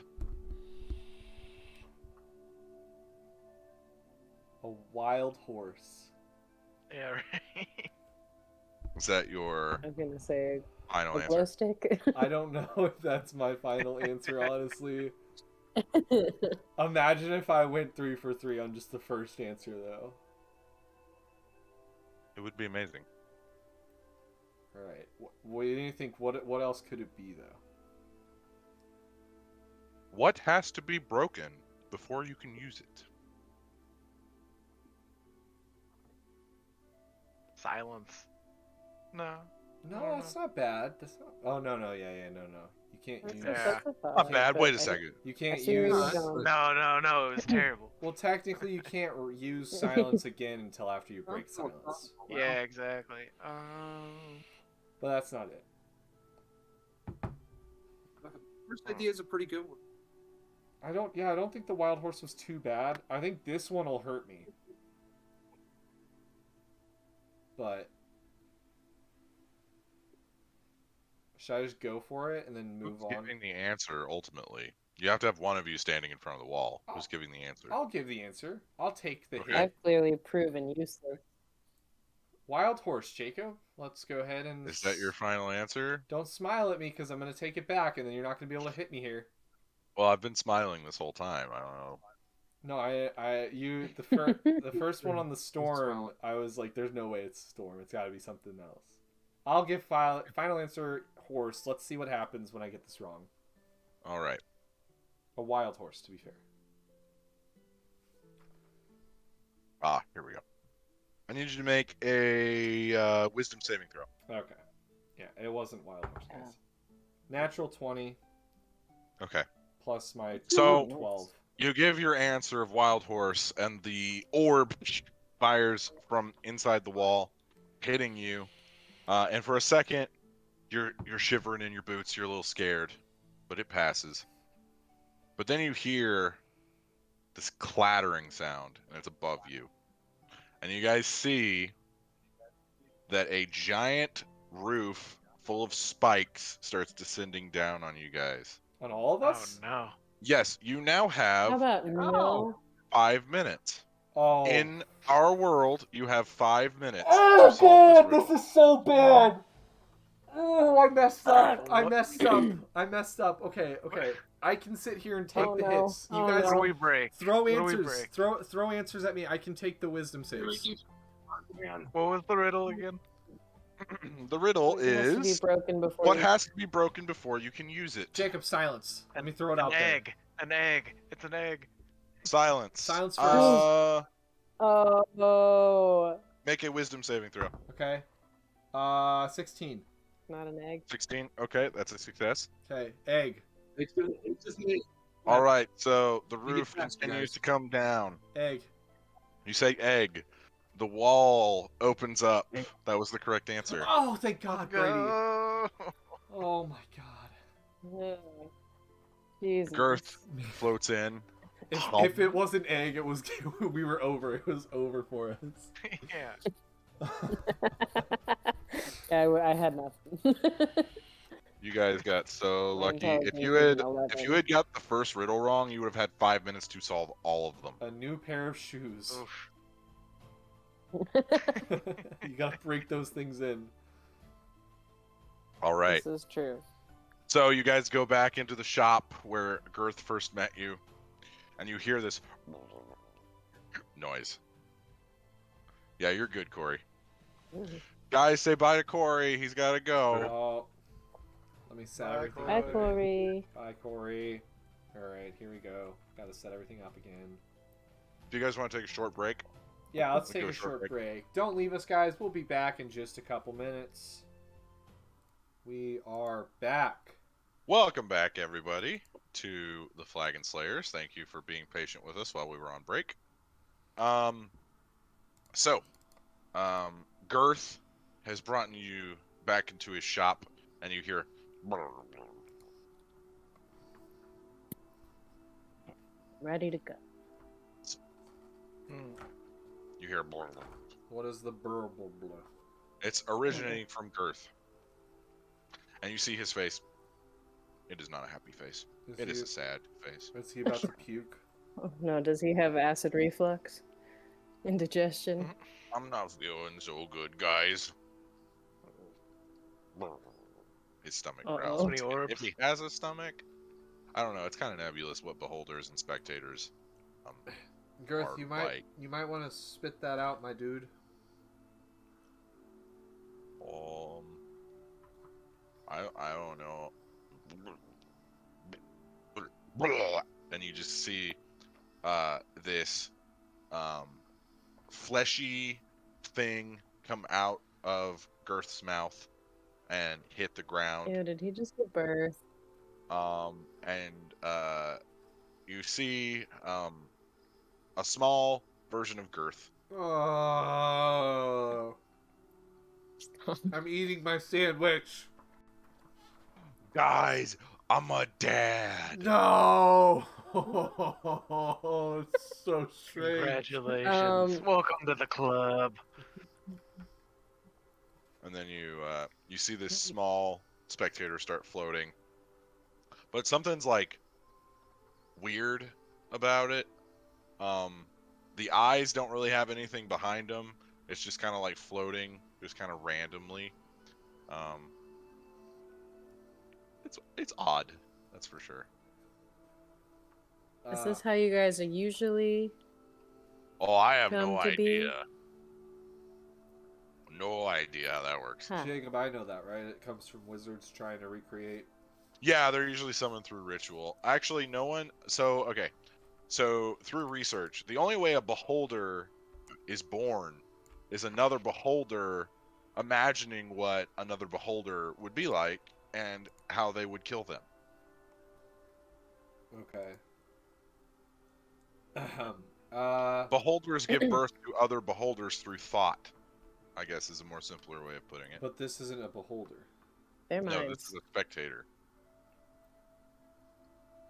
A wild horse. Yeah, right. Is that your I was gonna say final a glow answer? stick. I don't know if that's my final answer, honestly. Imagine if I went 3 for 3 on just the first answer, though. It would be amazing. All right. What do you think? What else could it be, though? What has to be broken before you can use it? Silence. No. No, that's not bad. That's not. Oh no, yeah, no. You can't That's use. a, Yeah. that's a thought. Not bad. but Wait a I- second. You I can't see where use. you're going. No, it was terrible. Well, technically, you can't use silence again until after you break silence. Yeah, exactly. But that's not it. First idea is a pretty good one. I don't think the wild horse was too bad. I think this one will hurt me. But should I just go for it and then move Who's on? giving the answer ultimately? You have to have one of you standing in front of the wall. Who's giving the answer? I'll give the answer. I'll take the Okay. hit. I've clearly proven useless. Wild horse, Jacob. Let's go ahead and. Is that your final answer? Don't smile at me because I'm gonna take it back, and then you're not gonna be able to hit me here. Well, I've been smiling this whole time. I don't know. No, the first one on the storm. I was like, "There's no way it's storm. It's got to be something else." I'll give final answer horse. Let's see what happens when I get this wrong. All right. A wild horse, to be fair. Ah, here we go. I need you to make a wisdom saving throw. Okay. Yeah, it wasn't wild horse, guys. Natural 20 Okay. plus my So- 12. You give your answer of wild horse, and the orb fires from inside the wall, hitting you. And for a second, you're shivering in your boots. You're a little scared, but it passes. But then you hear this clattering sound, and it's above you. And you guys see that a giant roof full of spikes starts descending down on you guys. On all of Oh us? no. Yes, you now How have about no? 5 minutes. Oh. In our world, you have 5 minutes Oh to solve god, this riddle. this is so bad. Oh, I messed up. I What? messed up. Okay. I can sit here and take Oh, the no. hits. You Oh, guys What do no. we break? throw What do we answers. break? Throw answers at me. I can take the wisdom saves. Man. What was the riddle again? The riddle It has to be is broken before what you... has to be broken before you can use it. Jacob, silence. Let me throw it An out egg. An egg. It's an egg. Silence. Silence first. Oh, Make a wisdom saving throw. there. Okay. 16. not an egg. 16. Okay, that's a success. Okay. Egg. It's just me. All right, so the get roof faster, continues guys. to come down. Egg. You say egg. The wall opens up. That was the correct answer. Oh, thank God, Brady. Go. Oh my God. Ugh. Jesus. Girth floats in. If it was an egg, it was we were over. It was over for us. Yeah. Yeah, I had nothing. You guys got so My lucky. If intelligence you is had an 11. if you had got the first riddle wrong, you would have had 5 minutes to solve all of them. A new pair of shoes. Oof. You gotta break those things in. All right. This is true. So you guys go back into the shop where Girth first met you, and you hear this noise. Yeah, you're good, Corey. Guys, say bye to Corey. He's got to go. Oh, let me set Bye, everything Bye, up. Corey. Bye, Corey. All right, here we go. Gotta set everything up again. Do you guys want to take a short break? Yeah, let's We'll take do a a short short break. Don't leave us, guys. We'll be back in just a couple minutes. We are back. Welcome back, everybody, to the Flagon Slayers. Thank you for being patient with us while we were on break. Girth has brought you back into his shop, and you hear. Ready to go. You hear. What is the burble blur? It's originating from Girth, and you see his face. It is not a happy face. It is a sad face. Is he about to puke? Oh, no, does he have acid reflux? Indigestion? I'm not feeling so good, guys. His stomach growls. Uh-oh. Many orbs. If he has a stomach, I don't know. It's kind of nebulous what beholders and spectators. Girth, Or you might like- want to spit that out, my dude. I don't know. you just see this fleshy thing come out of Girth's mouth and hit the ground. Ew, did he just give birth? And you see a small version of Girth. Oh. I'm eating my sandwich. Guys, I'm a dad. No. It's so strange. Congratulations. Welcome to the club. And then you see this small spectator start floating, but something's like weird about it. The eyes don't really have anything behind them. It's just kind of like floating, just kind of randomly. It's odd, that's for sure. Is this how you guys are usually? Oh, I have come no to be? idea. No idea how that works. Huh. Jacob, I know that, right? It comes from wizards trying to recreate. Yeah, they're usually summoned through ritual. Actually, no one. So, okay. So, through research, the only way a beholder is born is another beholder imagining what another beholder would be like and how they would kill them. Okay. Beholders give birth to other beholders through thought, I guess is a more simpler way of putting it. But this isn't a beholder. Their No, minds. this is a spectator.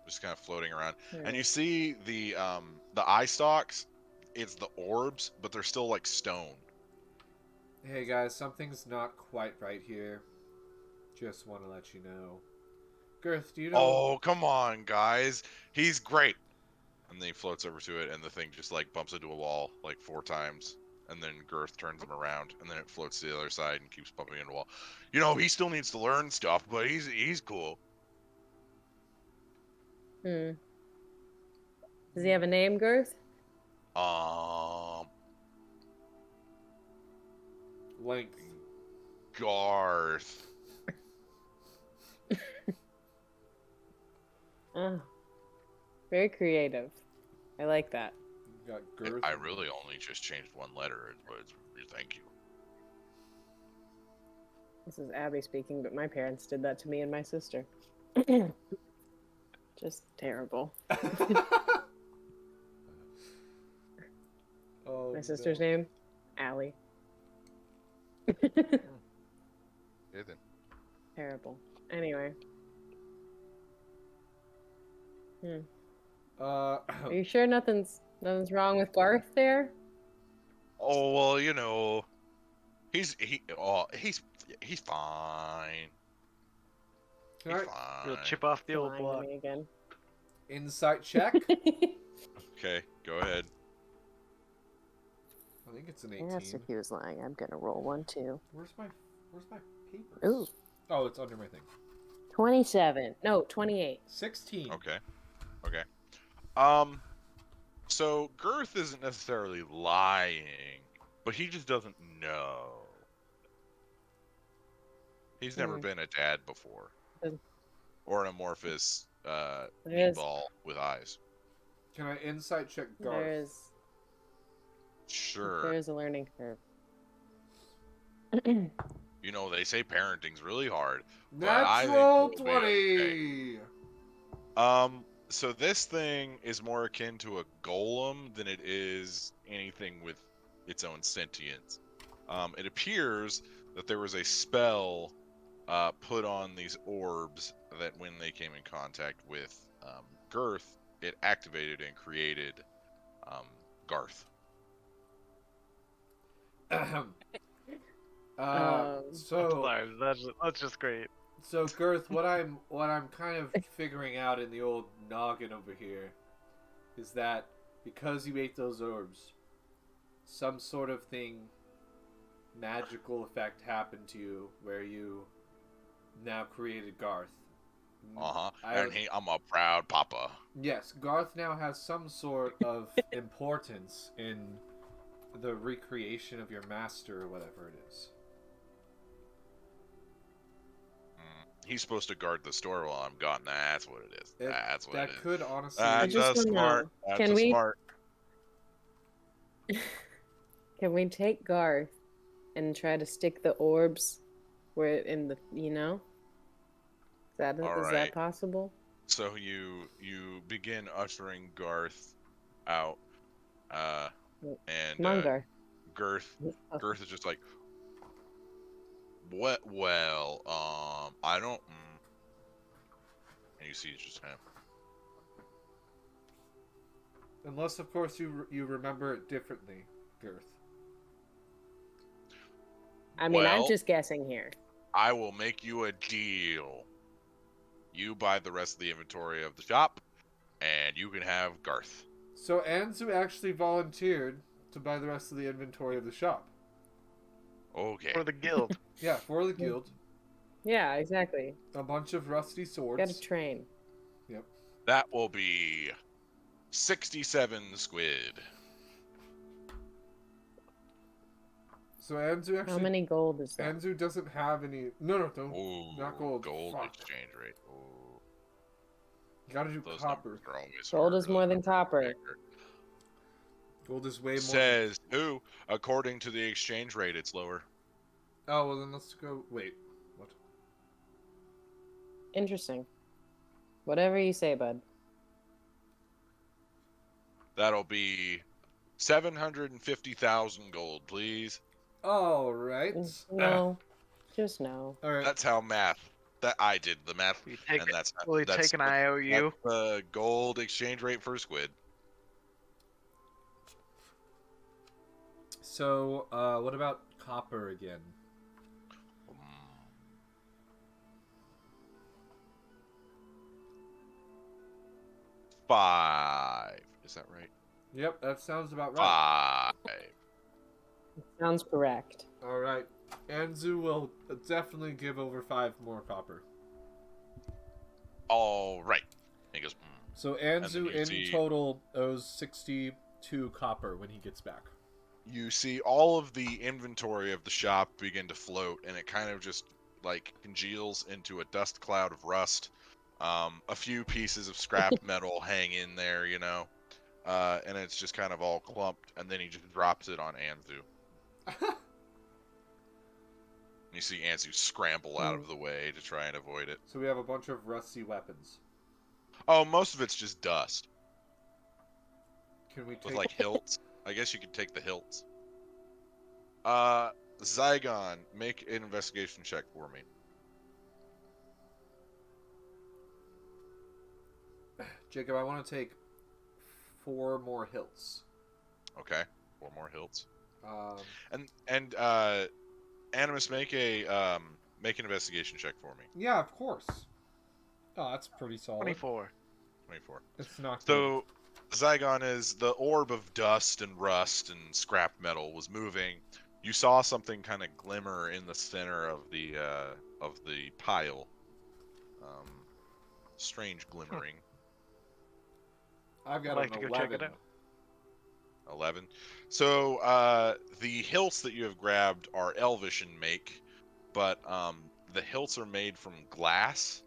Just kind of floating around. Hmm. And you see the eye stalks, it's the orbs, but they're still like stone. Hey guys, something's not quite right here. Just want to let you know. Girth, do you know? Oh, come on, guys. He's great. And then he floats over to it, and the thing just like bumps into a wall like 4 times. And then Girth turns him around, and then it floats to the other side and keeps bumping into a wall. You know, he still needs to learn stuff, but he's cool. Hmm. Does he have a name, Girth? Length. Garth. Oh. Very creative. I like that. You got Girth. I really only just changed 1 letter, but thank you. This is Abby speaking, but my parents did that to me and my sister. Just terrible. Oh, My sister's no. name? Allie. Okay, then. Terrible. Anyway. Are you sure nothing's wrong with Garth there? Oh well, you know, he's fine. He's Alright. fine. We'll chip off the old Lying to block. me again. Insight check. Okay, go ahead. I think it's an I asked 18. if he was lying. I'm gonna roll 1 too. Where's my paper? Ooh, Oh, it's under my thing. 27. No, 28. 16. Okay. So Girth isn't necessarily lying, but he just doesn't know. He's never been a dad before. Mm. Or an amorphous There is- meatball with eyes. Can I insight check Garth? Sure. There is a learning curve. You know, they say parenting's really hard. but I think Natural we'll be 20! So this thing is more akin to a golem than it is anything with its own sentience. It appears that there was a spell put on these orbs that when they came in contact with Girth, it activated and created Garth. So That's just great. So Girth, what I'm kind of figuring out in the old noggin over here is that because you ate those orbs, some sort of magical effect happened to you where you now created Garth. And I'm a proud papa. Yes, Garth now has some sort of importance in the recreation of your master or whatever it is. He's supposed to guard the store while I'm gone. That's what it is. That's what That it is. could honestly. That's just a don't smart. know. That's Can a we- smart. Can we take Garth and try to stick the orbs where in the All is right. that possible? So you begin ushering Garth out, and Come on, Garth. Girth is just like, what? Well, I don't. And you see, it's just him. Unless, of course, you remember it differently, Girth. I mean, I'm Well, just guessing here. I will make you a deal. You buy the rest of the inventory of the shop, and you can have Garth. So Anzu actually volunteered to buy the rest of the inventory of the shop. Okay. For the guild. Yeah, for the guild. Yeah, exactly. A bunch of rusty swords. Got to train. That will be 67 squid. So Anzu actually. How many gold is that? Anzu doesn't have any. No, don't. Ooh, Not gold. Gold Fuck. exchange rate. Ooh, You gotta do those copper. numbers are always Gold harder is more than copper. predict. Gold is way more. Says who? According to the exchange rate, it's lower. Oh, well then let's go. Wait. What? Interesting. Whatever you say, bud. That'll be 750,000 gold, please. Alright. No. Just no. Alright. That's how math. That I did the math, We take and that's Will you that's take an the- IOU? That's the gold exchange rate for squid. So, what about copper again? Five. Is that right? Yep, that sounds about right. 5. Sounds correct. Alright. Anzu will definitely give over 5 more copper. All right. He goes. So then Anzu you in see- total owes 62 copper when he gets back. You see all of the inventory of the shop begin to float, and it kind of just like congeals into a dust cloud of rust. A few pieces of scrap metal hang in there, you know, and it's just kind of all clumped. And then he just drops it on Anzu. You see Anzu scramble out of the way to try and avoid it. So we have a bunch of rusty weapons. Oh, most of it's just dust Can we with take like hilts. I guess you could take the hilts. Zygon, make an investigation check for me. Jacob, I want to take 4 more hilts. Okay, 4 more hilts. Um, And Animus, make an investigation check for me. yeah, of course. Oh, that's pretty solid. 24. 24. It's not good. So Zygon, is the orb of dust and rust and scrap metal was moving. You saw something kind of glimmer in the center of the pile. Strange glimmering. I've got I'd like an to go check 11. it out. 11. So the hilts that you have grabbed are elvish in make, but the hilts are made from glass.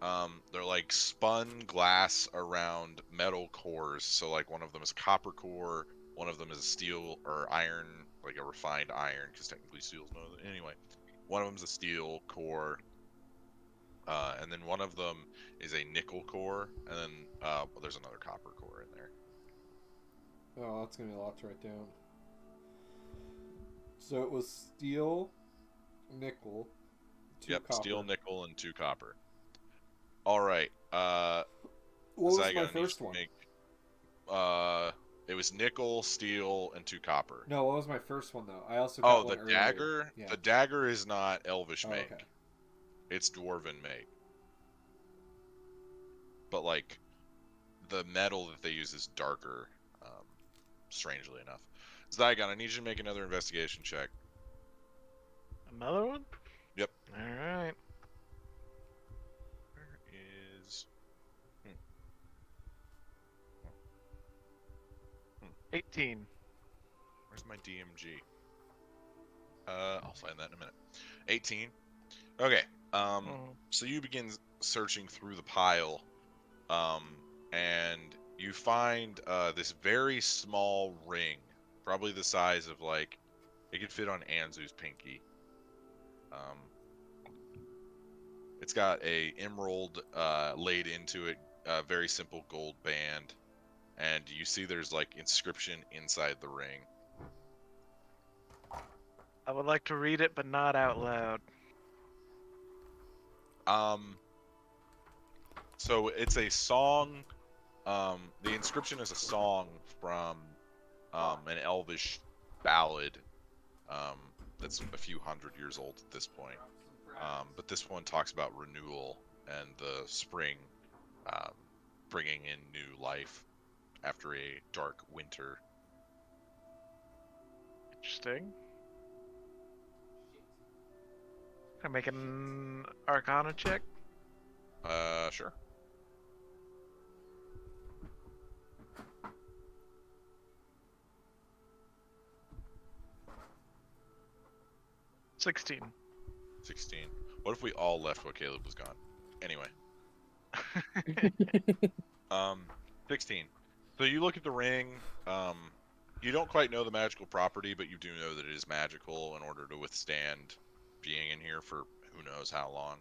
They're like spun glass around metal cores. So like one of them is a copper core, one of them is a steel or iron, like a refined iron, because technically steel's no. Anyway, one of them is a steel core, and then one of them is a nickel core, and then there's another copper core in there. Oh, that's gonna be a lot to write down. So it was steel, nickel, 2 Yep, copper. steel, nickel, and 2 copper. All right. What was my Zygon needs first to one? make, it was nickel, steel, and 2 copper. No, what was my first one though? I also got Oh, one the earlier. dagger. Yeah. The dagger is not elvish Oh, make. okay. It's dwarven make. But like, the metal that they use is darker. Strangely enough. Zygon, I need you to make another investigation check. Another one? Yep. Alright. Where is? 18. Where's my DMG? I'll find that in a minute. 18. Okay. So you begin searching through the pile, and you find this very small ring, probably the size of like it could fit on Anzu's pinky. It's got a emerald laid into it, a very simple gold band, and you see there's like inscription inside the ring. I would like to read it, but not out loud. So it's a song. The inscription is a song from an elvish ballad that's a few hundred years old at this point. But this one talks about renewal and the spring bringing in new life after a dark winter. Interesting. Can I make an Arcana check? Sure. $16. 16. What if we all left while Caleb was gone? Anyway. 16. So you look at the ring. You don't quite know the magical property, but you do know that it is magical in order to withstand being in here for who knows how long.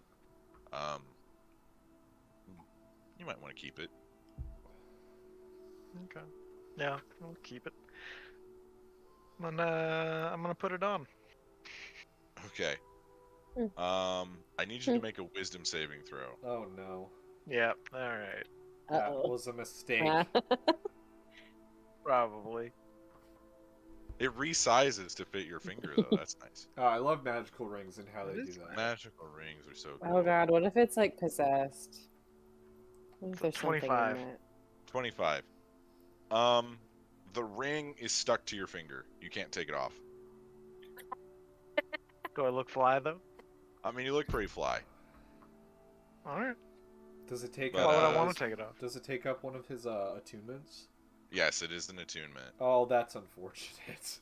You might want to keep it. Okay. Yeah, we'll keep it. I'm gonna put it on. Okay. I need you to make a wisdom saving throw. Oh no. Yeah. All right. That Uh-oh. was a mistake. Probably. It resizes to fit your finger, though. That's nice. Oh, I love magical rings and how they It do is that. Magical rings are so cool. Oh god, what if it's like possessed? What if there's something 25. in it? 25. The ring is stuck to your finger. You can't take it off. Do I look fly though? I mean, you look pretty fly. All right. Does it take But, Why up? would I uh, want to take it off? Does it take up one of his attunements? Yes, it is an attunement. Oh, that's unfortunate.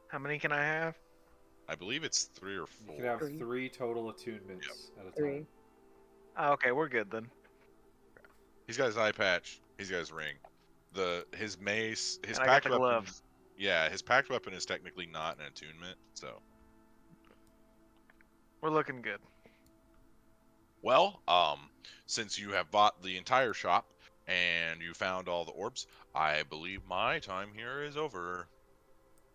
How many can I have? I believe it's 3 or 4. You can have Three. 3 total attunements at a time. 3. Oh, okay, we're good then. He's got his eye patch. He's got his ring. His mace, his And I got packed the weapon. gloves. Yeah, his packed weapon is technically not an attunement. So, We're looking good. well, since you have bought the entire shop and you found all the orbs, I believe my time here is over.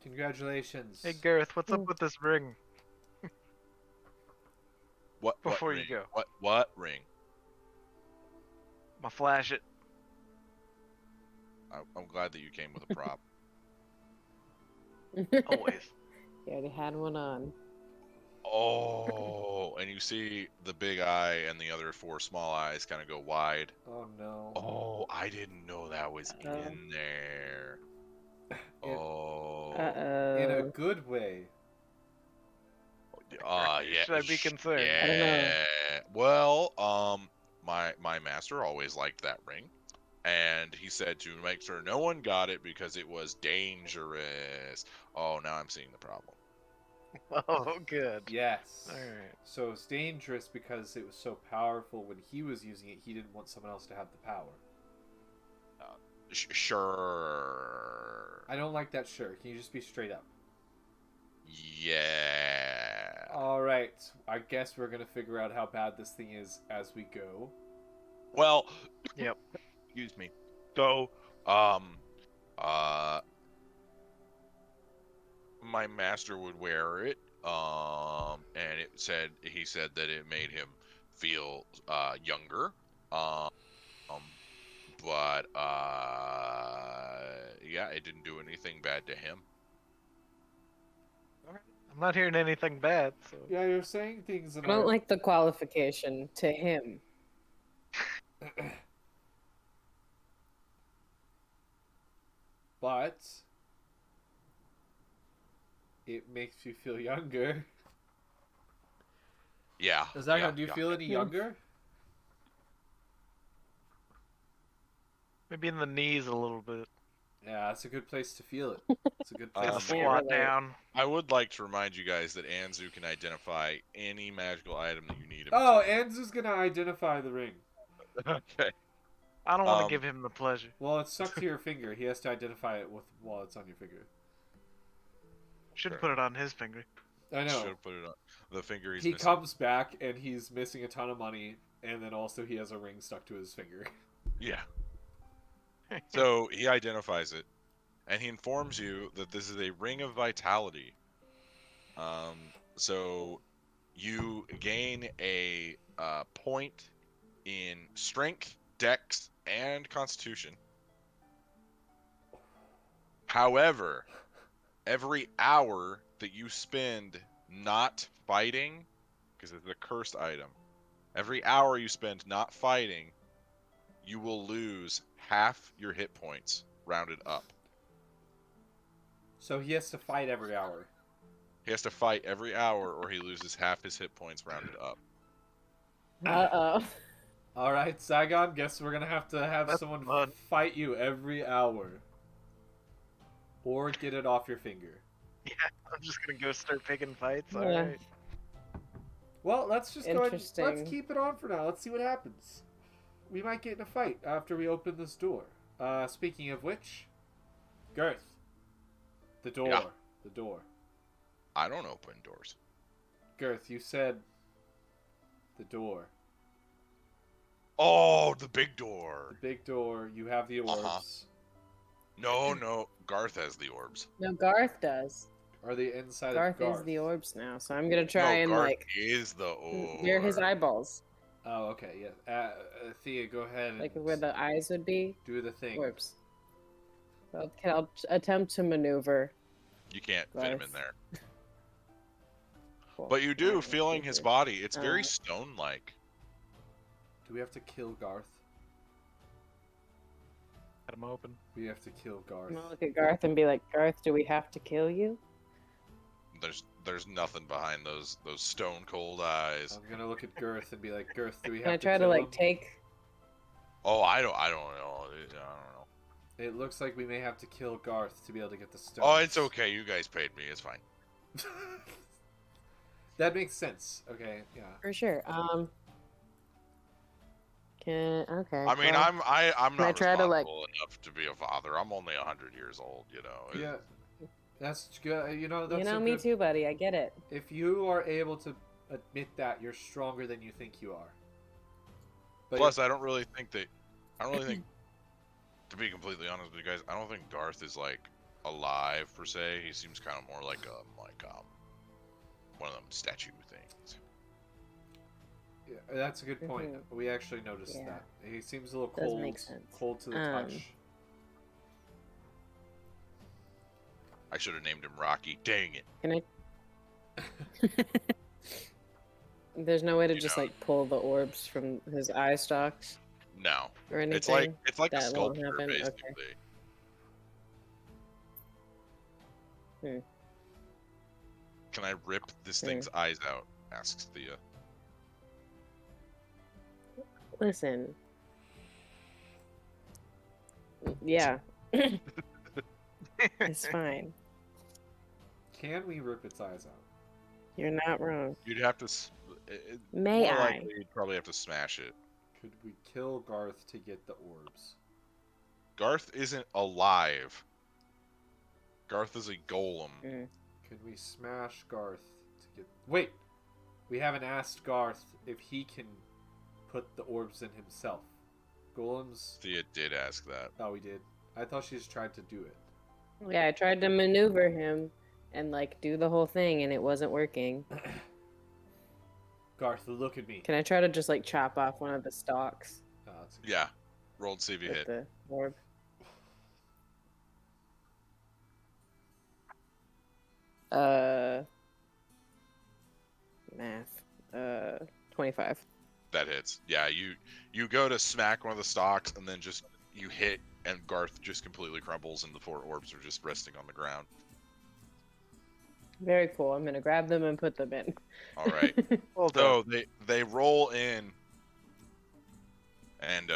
Congratulations. Hey Gareth, what's up with this ring? What Before you ring? go. What ring? I'll flash it. I'm glad that you came with a prop. Always. You already had one on. Oh, and you see the big eye and the other 4 small eyes kind of go wide. Oh no. Oh, I didn't know that was in there. Oh. In a Uh-oh. good way. Yeah. Should I be concerned? I don't know. Yeah. Well, my master always liked that ring, and he said to make sure no one got it because it was dangerous. Oh, now I'm seeing the problem. Oh, good. Yes. Alright. So it's dangerous because it was so powerful when he was using it, he didn't want someone else to have the power. Sure. I don't like that shirt. Can you just be straight up? Yeah. Alright. I guess we're gonna figure out how bad this thing is as we go. Well. Yep. Excuse me. So, my master would wear it, and he said that it made him feel younger, but yeah, it didn't do anything bad to him. I'm not hearing anything bad, so. Yeah, you're saying things I in don't our... like the qualification to him. But it makes you feel younger. Yeah. Is that yeah, do you yeah. feel any younger? Maybe in the knees a little bit. Yeah, it's a good place to feel it. It's a good place. Gonna Um, to feel squat relate. down. I would like to remind you guys that Anzu can identify any magical item that you need him Oh, to. Anzu's gonna identify the ring. Okay. I don't want to Um, give him the pleasure. Well, it's stuck to your finger. He has to identify it while it's on your finger. Should Sure. put it on his finger. I know. Should have put it on the finger he's He missing. comes back and he's missing a ton of money, and then also he has a ring stuck to his finger. Yeah. So he identifies it, and he informs you that this is a ring of vitality. So you gain a point in strength, dex, and constitution. However, every hour that you spend not fighting, because it's a cursed item, every hour you spend not fighting, you will lose half your hit points, rounded up. So he has to fight every hour. He has to fight every hour, or he loses half his hit points, rounded up. Uh-oh. All right, Saigon. Guess we're gonna have to have That's someone fun. fight you every hour, or get it off your finger. I'm just gonna go start picking fights. Yeah. Alright. Well, let's just go ahead. Let's Interesting. keep it on for now. Let's see what happens. We might get in a fight after we open this door. Speaking of which, Girth, the door. Yeah. The door. I don't open doors. Girth, you said the door. Oh, the big The door. big door. You have the orbs. Uh-huh. No, Garth has the orbs. No, Garth does. Are they inside Garth of Garth? is the orbs now, so I'm gonna try and Garth like is the orb. near his eyeballs, Oh, okay. Yeah. Thea, go ahead and like where the eyes would be. do the thing. Orbs. So I'll attempt to maneuver. You can't fit him in Garth. there. Cool. But you do, Alright, feeling let's his see. body. It's very Alright. stone-like. Do we have to kill Garth? Got him open. We have to kill Garth. I'm gonna look at Garth and be like, Garth, do we have to kill you? There's nothing behind those stone-cold eyes. I'm gonna look at Girth and be like, Girth, do we have Can I to try to kill like him? take? Oh, I don't know. I don't know. It looks like we may have to kill Garth to be able to get the stones. Oh, it's okay. You guys paid me. It's fine. That makes sense. Okay, yeah. For sure. Okay. I mean, well, I'm Can I not try to, like- responsible enough to be a father. I'm only 100 years old. You know. Yeah. That's good. You know, that's You know a me good... too, buddy. I get it. If you are able to admit that, you're stronger than you think you are. But Plus, I don't really think, to be completely honest with you guys, I don't think Garth is like alive per se. He seems kind of more like one of them statue things. yeah, that's a good point. Mhm. We actually noticed Yeah. that. He seems a little Does cold. make sense. Cold to the touch. I should have named him Rocky. Dang it. Can I? There's no way to You just know. like pull the orbs from his eye stalks No. or anything. It's like a That won't sculpture happen? Okay. basically. Can I rip this thing's eyes out? Asks Thea. Listen. Yeah. It's fine. Can we rip its eyes out? You're not wrong. You'd have to. May more I? likely, you'd probably have to smash it. Could we kill Garth to get the orbs? Garth isn't alive. Garth is a golem. Mm. Could we smash Garth to get... Wait! We haven't asked Garth if he can put the orbs in himself. Golems... Thea did ask that. Oh, we did. I thought she just tried to do it. Yeah, I tried to maneuver him and like do the whole thing and it wasn't working. Garth, look at me. Can I try to just like chop off one of the stalks Oh, that's a... Yeah. Rolled CV with hit. the orb? Math. 25. That hits. Yeah, you go to smack one of the stalks and then just you hit and Garth just completely crumbles and the 4 orbs are just resting on the ground. Very cool. I'm gonna grab them and put them in. All right. Well done. So they roll in and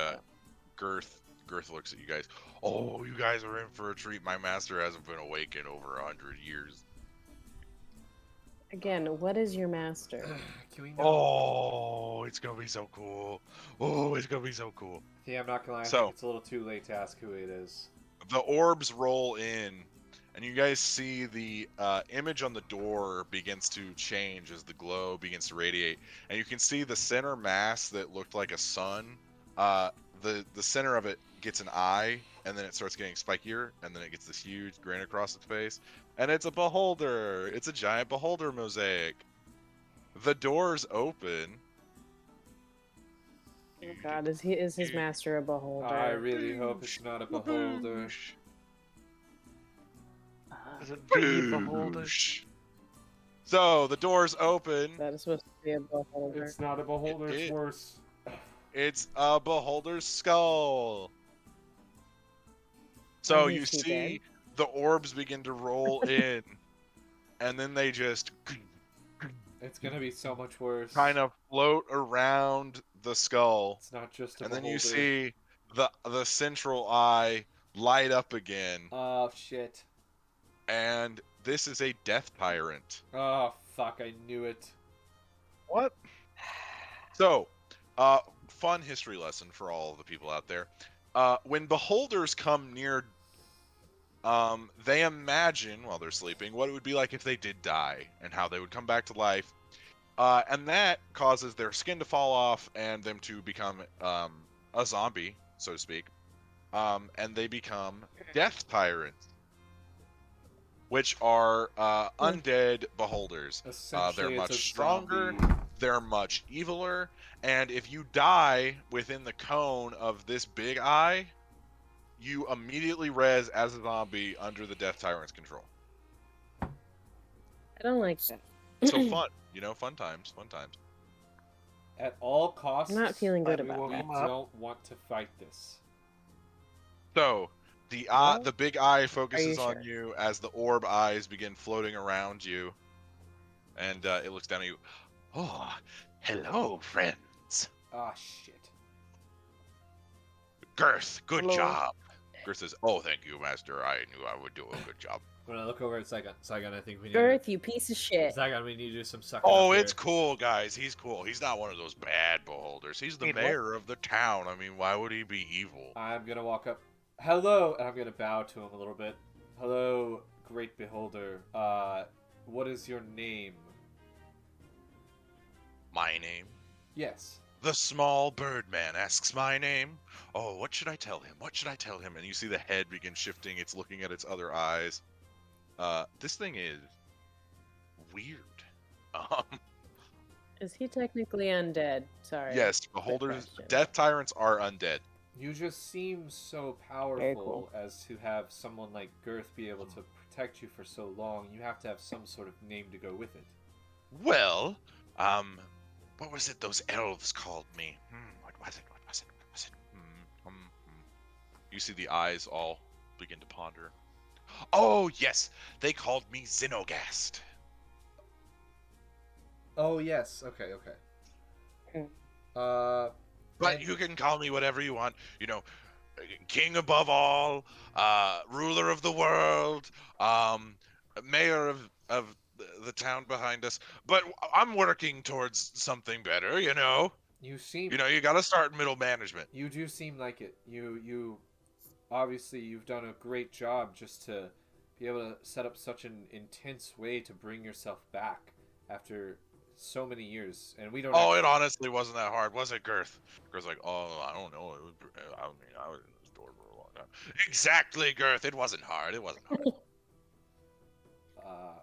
Girth Girth looks at you guys. Oh, you guys are in for a treat. My master hasn't been awake in over 100 years. Again, what is your master? Can we know? Oh, it's gonna be so cool. Oh, it's gonna be so cool. Yeah, I'm not gonna lie. I So- think it's a little too late to ask who it is. The orbs roll in, and you guys see the image on the door begins to change as the glow begins to radiate, and you can see the center mass that looked like a sun. The center of it gets an eye, and then it starts getting spikier, and then it gets this huge grin across its face, and it's a beholder. It's a giant beholder mosaic. The doors open. Oh God, is his master a beholder? I really hope it's not a beholder. Is it the beholder? So the doors open. That is supposed to be a beholder. It's not a beholder. It's It- worse. It's a beholder's skull. So And you is he see the orbs begin to roll in, and then they just It's gonna be so much worse. kind of float around the skull, It's not just a and then beholder. you see the central eye light up again, Oh shit. and this is a death tyrant. Oh fuck! I knew it. What? So, fun history lesson for all of the people out there. When beholders come near, they imagine while they're sleeping what it would be like if they did die and how they would come back to life. And that causes their skin to fall off and them to become a zombie, so to speak. And they become death tyrants, which are undead beholders. Essentially, They're it's a much stronger. zombie. They're much eviler, and if you die within the cone of this big eye, you immediately res as a zombie under the Death Tyrant's control. I don't like that. So fun, fun times, fun times. At all costs, I'm not feeling good we about will- that. We don't want to fight this. So the Well, the big eye focuses you on sure? you as the orb eyes begin floating around you, and it looks down at you. Oh, hello, friends. Ah shit. Girth, good Hello. job. Girth says, "Oh, thank you, Master. I knew I would do a good job." When I look over at Saigon, I think we need. Girth, you piece of shit. Saigon, we need to do some sucking. Oh, up it's here. cool, guys. He's cool. He's not one of those bad beholders. He's the Wait, what? mayor of the town. I mean, why would he be evil? I'm gonna walk up. Hello, and I'm gonna bow to him a little bit. Hello, great beholder. What is your name? My name? Yes. The small birdman asks my name. Oh, what should I tell him? What should I tell him? And you see the head begin shifting. It's looking at its other eyes. This thing is weird. Is he technically undead? Sorry. Yes, beholders, question. death tyrants are undead. You just seem so Very powerful cool. as to have someone like Girth be able to protect you for so long. You have to have some sort of name to go with it. Well, what was it those elves called me? What was it? What was it? What was it? You see the eyes all begin to ponder. Oh, yes, they called me Xenogast. Oh yes. Okay. Hmm. But And- you can call me whatever you want. King above all, ruler of the world, mayor of the town behind us. But I'm working towards something better, You seem. You got to start middle management. You do seem like it. You obviously you've done a great job just to be able to set up such an intense way to bring yourself back after so many years, and we don't. Oh, actually- it honestly wasn't that hard, was it, Girth? Girth's like, oh, I don't know. I was in the store for a long time. Exactly, Girth. It wasn't hard. It wasn't hard.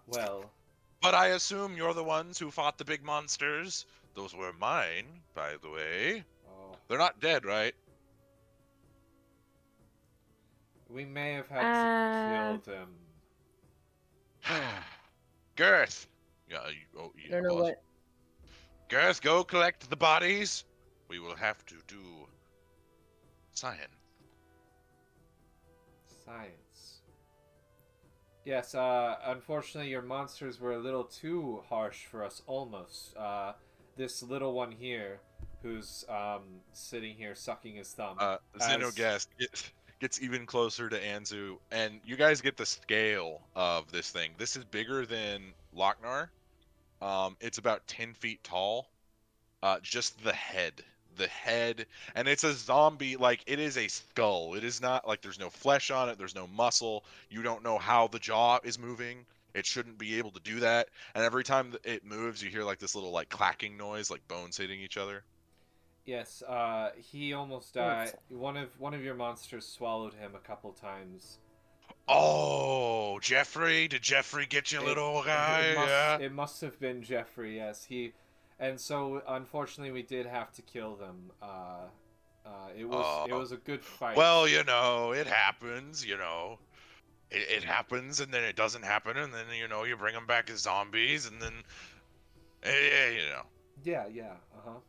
Well, But I assume you're the ones who fought the big monsters. Those were mine, by the way. oh, They're not dead, right? we may have had to kill them. Girth. Yeah, I don't know boss. what. Girth, go collect the bodies. We will have to do science. Science. Yes, unfortunately your monsters were a little too harsh for us almost. This little one here, who's sitting here sucking his thumb. Xenogast gets even closer to Anzu, and you guys get the scale of this thing. This is bigger than Lochnar. It's about 10 feet tall. Just the head. The head, and it's a zombie, like, it is a skull. It is not, like, there's no flesh on it, there's no muscle. You don't know how the jaw is moving. It shouldn't be able to do that. And every time it moves, you hear, like, this little, like, clacking noise, like bones hitting each other. Yes, he almost died. One of your monsters swallowed him a couple times. Oh, Jeffrey? Did Jeffrey get you, little guy? It must have been Jeffrey, yes. And so, unfortunately, we did have to kill them. It was a good fight. Well, you know, it happens, you know. It happens, and then it doesn't happen, and then, you know, you bring them back as zombies, and then, you know. Yeah, uh-huh.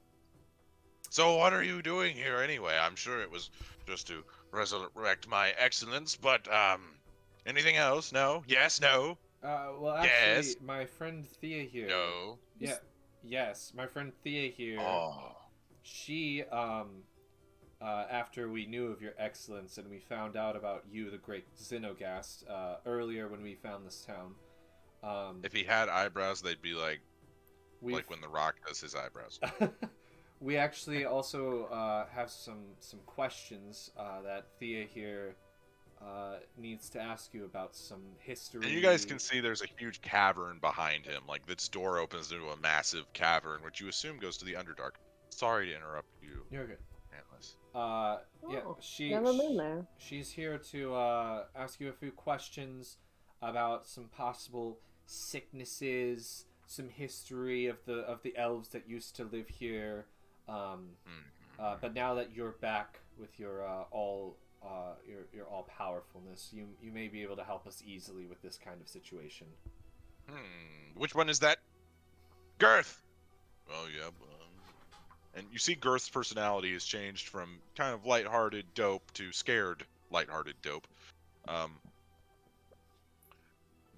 So what are you doing here anyway? I'm sure it was just to resurrect my excellence, but, anything else? No? Yes? No? Well, actually, yes. My friend Thea here... No? Yeah, yes, my friend Thea here... Oh. She, after we knew of your excellence and we found out about you, the great Xenogast, earlier when we found this town... if he had eyebrows, they'd be like when The Rock does his eyebrows. We actually also have some questions that Thea here needs to ask you about some history. And you guys can see there's a huge cavern behind him. Like, this door opens into a massive cavern, which you assume goes to the Underdark. Sorry to interrupt you. You're good. Atlas. Yeah, never been there. She's here to ask you a few questions about some possible sicknesses, some history of the elves that used to live here. But now that you're back with your all powerfulness, you may be able to help us easily with this kind of situation. Which one is that? Girth. Oh yeah. And you see Girth's personality has changed from kind of lighthearted dope to scared lighthearted dope.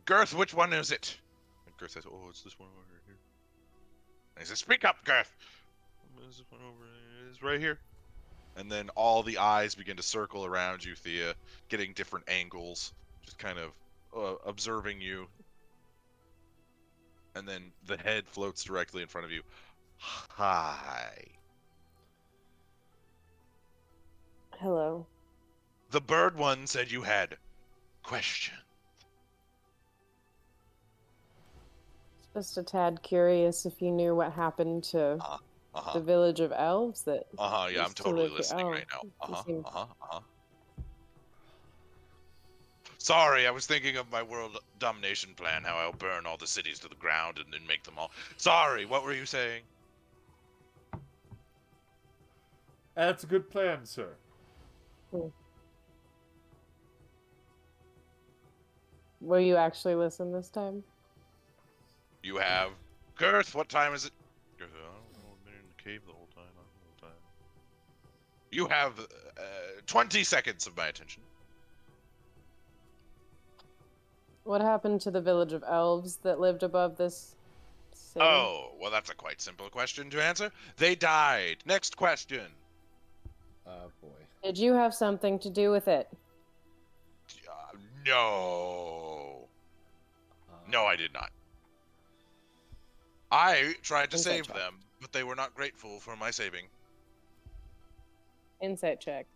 Girth, which one is it? And Girth says, "Oh, it's this one over here." And he says, "Speak up, Girth." This one over here is right here. And then all the eyes begin to circle around you, Thea, getting different angles, just kind of observing you. And then the head floats directly in front of you. Hi. Hello. The bird one said you had questions. Just a tad curious if you knew what happened to the village of elves that... Yeah, I'm totally listening right now. Sorry, I was thinking of my world domination plan, how I'll burn all the cities to the ground and then make them all... Sorry, what were you saying? That's a good plan, sir. Will you actually listen this time? You have... Girth, what time is it? Girth, I don't know, I've been in the cave the whole time. You have 20 seconds of my attention. What happened to the village of elves that lived above this city? Oh, well, that's a quite simple question to answer. They died. Next question. Boy. Did you have something to do with it? No. No, I did not. I tried to Insight save check. them, but they were not grateful for my saving. Insight check.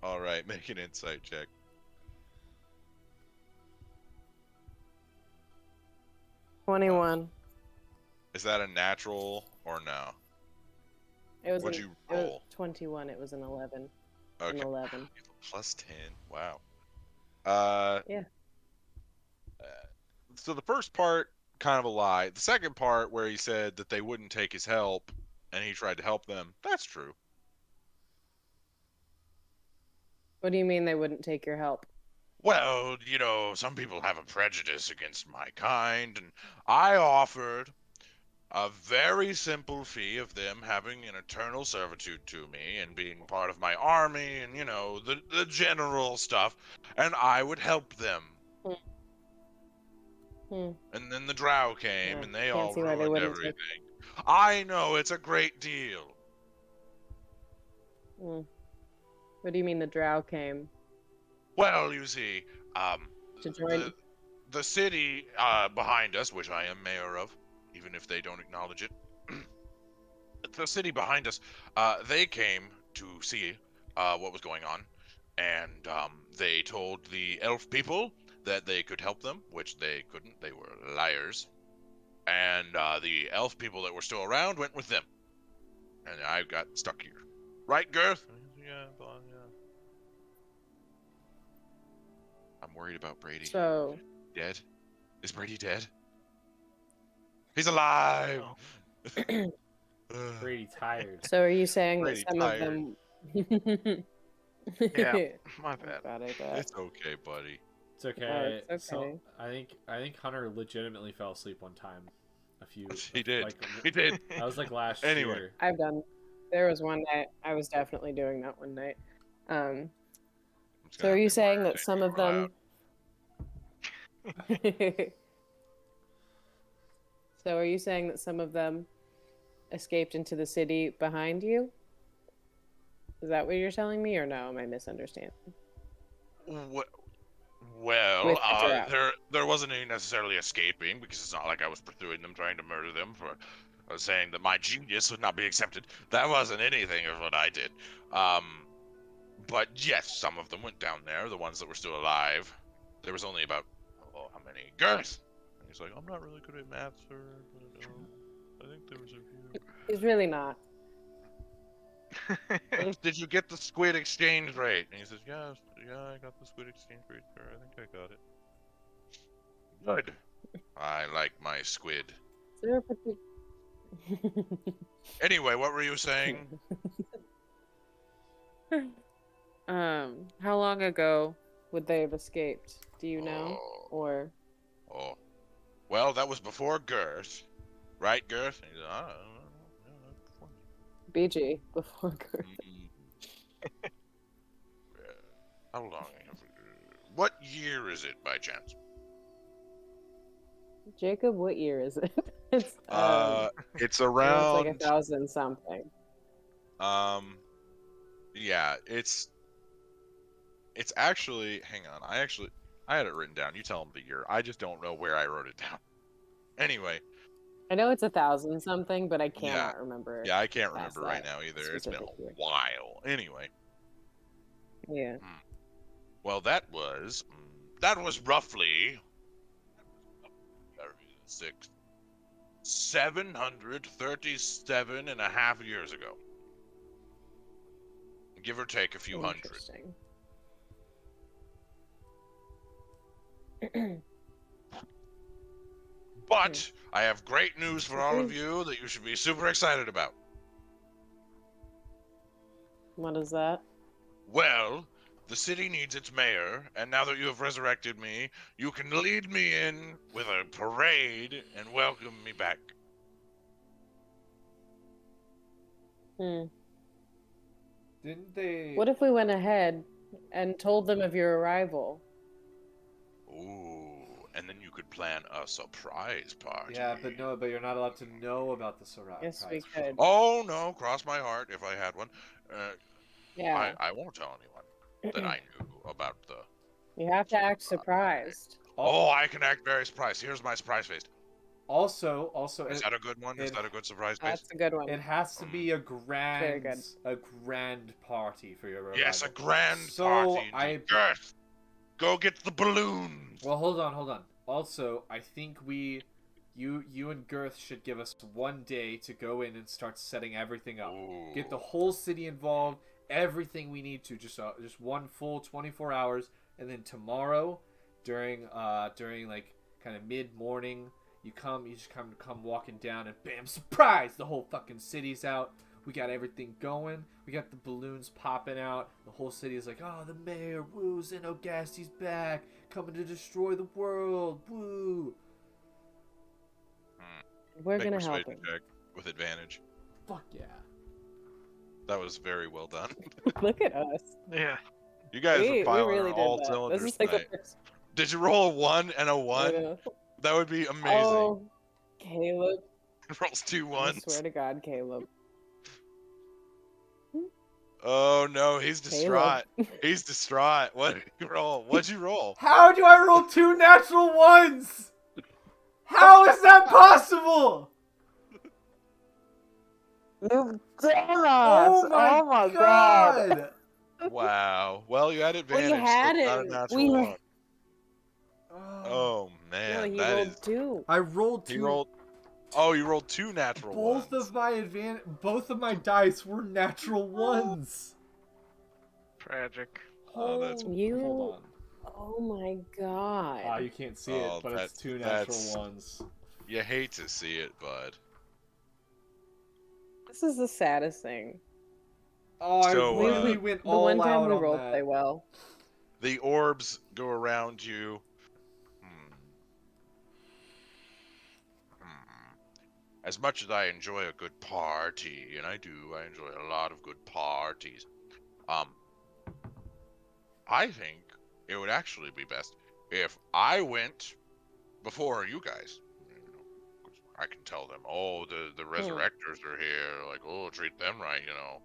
All right, make an insight check. $21. Is that a natural or no? It was What'd an- you it was roll? 21. It was an 11. Okay. An 11. Plus 10. Wow. Yeah. So the first part, kind of a lie. The second part, where he said that they wouldn't take his help, and he tried to help them, that's true. What do you mean they wouldn't take your help? Well, you know, some people have a prejudice against my kind, and I offered a very simple fee of them having an eternal servitude to me and being part of my army and, you know, the general stuff, and I would help them. And then the drow came, Yeah, and they can't all see why they ruined wouldn't everything. I know, it's a great deal. Mm. What do you mean the drow came Well, you see, to join? the city behind us, which I am mayor of, even if they don't acknowledge it, the city behind us, they came to see what was going on, and they told the elf people that they could help them, which they couldn't. They were liars. And the elf people that were still around went with them. And I got stuck here. Right, Girth? Yeah, yeah. I'm worried about Brady. So, Dead? Is Brady dead? He's alive! Pretty tired. so are you saying that Brady some tired. of them? Yeah, my bad. Bad, I bet. It's okay, buddy. It's okay. it's okay. So I think Hunter legitimately fell asleep one time. He did. Like, He did. that was like last Anyway. year. I've done. There was one night I was definitely doing that one night. I'm just So gonna are have you to saying wear that it some of more them? So are you saying that some of them escaped into the city behind you? Is that what you're telling me, or no? Am I misunderstanding? loud. Well, With the draft. there wasn't any necessarily escaping, because it's not like I was pursuing them, trying to murder them for saying that my genius would not be accepted. That wasn't anything of what I did. But yes, some of them went down there, the ones that were still alive. There was only about, how many? Girth! And he's like, I'm not really good at math, sir, but I think there was a few. He's really not. Did you get the squid exchange rate? And he says, yeah, I got the squid exchange rate, sir. I think I got it. Good. I like my squid. Is there a particular... Anyway, what were you saying? How long ago would they have escaped? Do you know? Oh. Or Oh. Well, that was before Girth. Right, Girth? And he's like, I don't know. BG before Girth? How long? What year is it, by chance? Jacob, what year is it? It's It's I know it's around. like 1,000 something. Yeah, it's actually. Hang on, I had it written down. You tell him the year. I just don't know where I wrote it down. Anyway. I know it's 1,000 something, but I cannot remember. Yeah, I can't past remember right that now either. It's been specific year. a while. Anyway. Yeah. Well, that was roughly 737 and a half years ago. Give or take a few hundred. Interesting. But I have great news for all of you that you should be super excited about. What is that? Well, the city needs its mayor, and now that you have resurrected me, you can lead me in with a parade and welcome me back. Didn't they? What if we went ahead and told them of your arrival? Ooh, and then you could plan a surprise party. Yeah, but you're not allowed to know about the surprise. Yes, we could. Oh, no, cross my heart if I had one. Yeah. I won't tell anyone that I knew about the... You have to act surprised. Oh, I can act very surprised. Here's my surprise face. Also, Is that a good one? Is that a good surprise face? That's a good one. it has to be a Very good. grand party for your revival. Yes, a grand So party. Girth, go get the balloons. Well, hold on. Also, I think you and Girth should give us one day to go in and start setting everything up. Ooh. Get the whole city involved, everything we need to. Just one full 24 hours, and then tomorrow, during like kind of mid morning, you just come walking down, and bam, surprise! The whole fucking city's out. We got everything going. We got the balloons popping out. The whole city is like, oh, the mayor, woo, Xenogasty's back, coming to destroy the world, woo. We're Make gonna help persuasion him. check with advantage. Fuck yeah. That was very well done. Look at us. Yeah. You guys We are firing really on did all that. cylinders This is like tonight. the first. Did you roll a 1 and a 1? Yeah. That would be amazing. Oh, Caleb. Rolls 2 I ones. swear to God, Caleb. Oh no, he's Caleb. distraught. He's distraught. What did you roll? What'd you roll? How do I roll 2 natural ones? How is that possible? You Oh my god! Wow. Well, you had Well, advantage. you so had it's not a him. natural one. Oh. Oh No, man, he that rolled is. 2. I rolled He 2. rolled. Oh, you rolled 2 natural ones. Both of my dice were natural ones. Tragic. Oh, that's. You. Hold on. Oh my god. You can't see Oh, it, but it's that's- 2 natural that's- ones. You hate to see it, bud. This is the saddest thing. Oh, So, I really went The all one time out we on rolled that. play well. The orbs go around you. As much as I enjoy a good party, and I enjoy a lot of good parties. I think it would actually be best if I went before you guys. You know, 'cause I can tell them, oh, the resurrectors are here. Like, oh, treat them right, you know.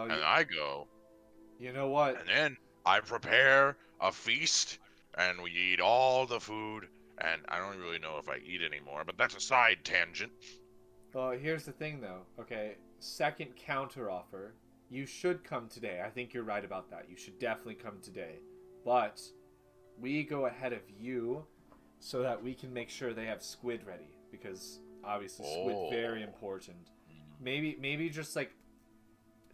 And I go, You know what? and then I prepare a feast, and we eat all the food. And I don't really know if I eat anymore, but that's a side tangent. Here's the thing, though. Okay, second counter offer. You should come today. I think you're right about that. You should definitely come today. But we go ahead of you so that we can make sure they have squid ready, because obviously squid very important. Maybe just like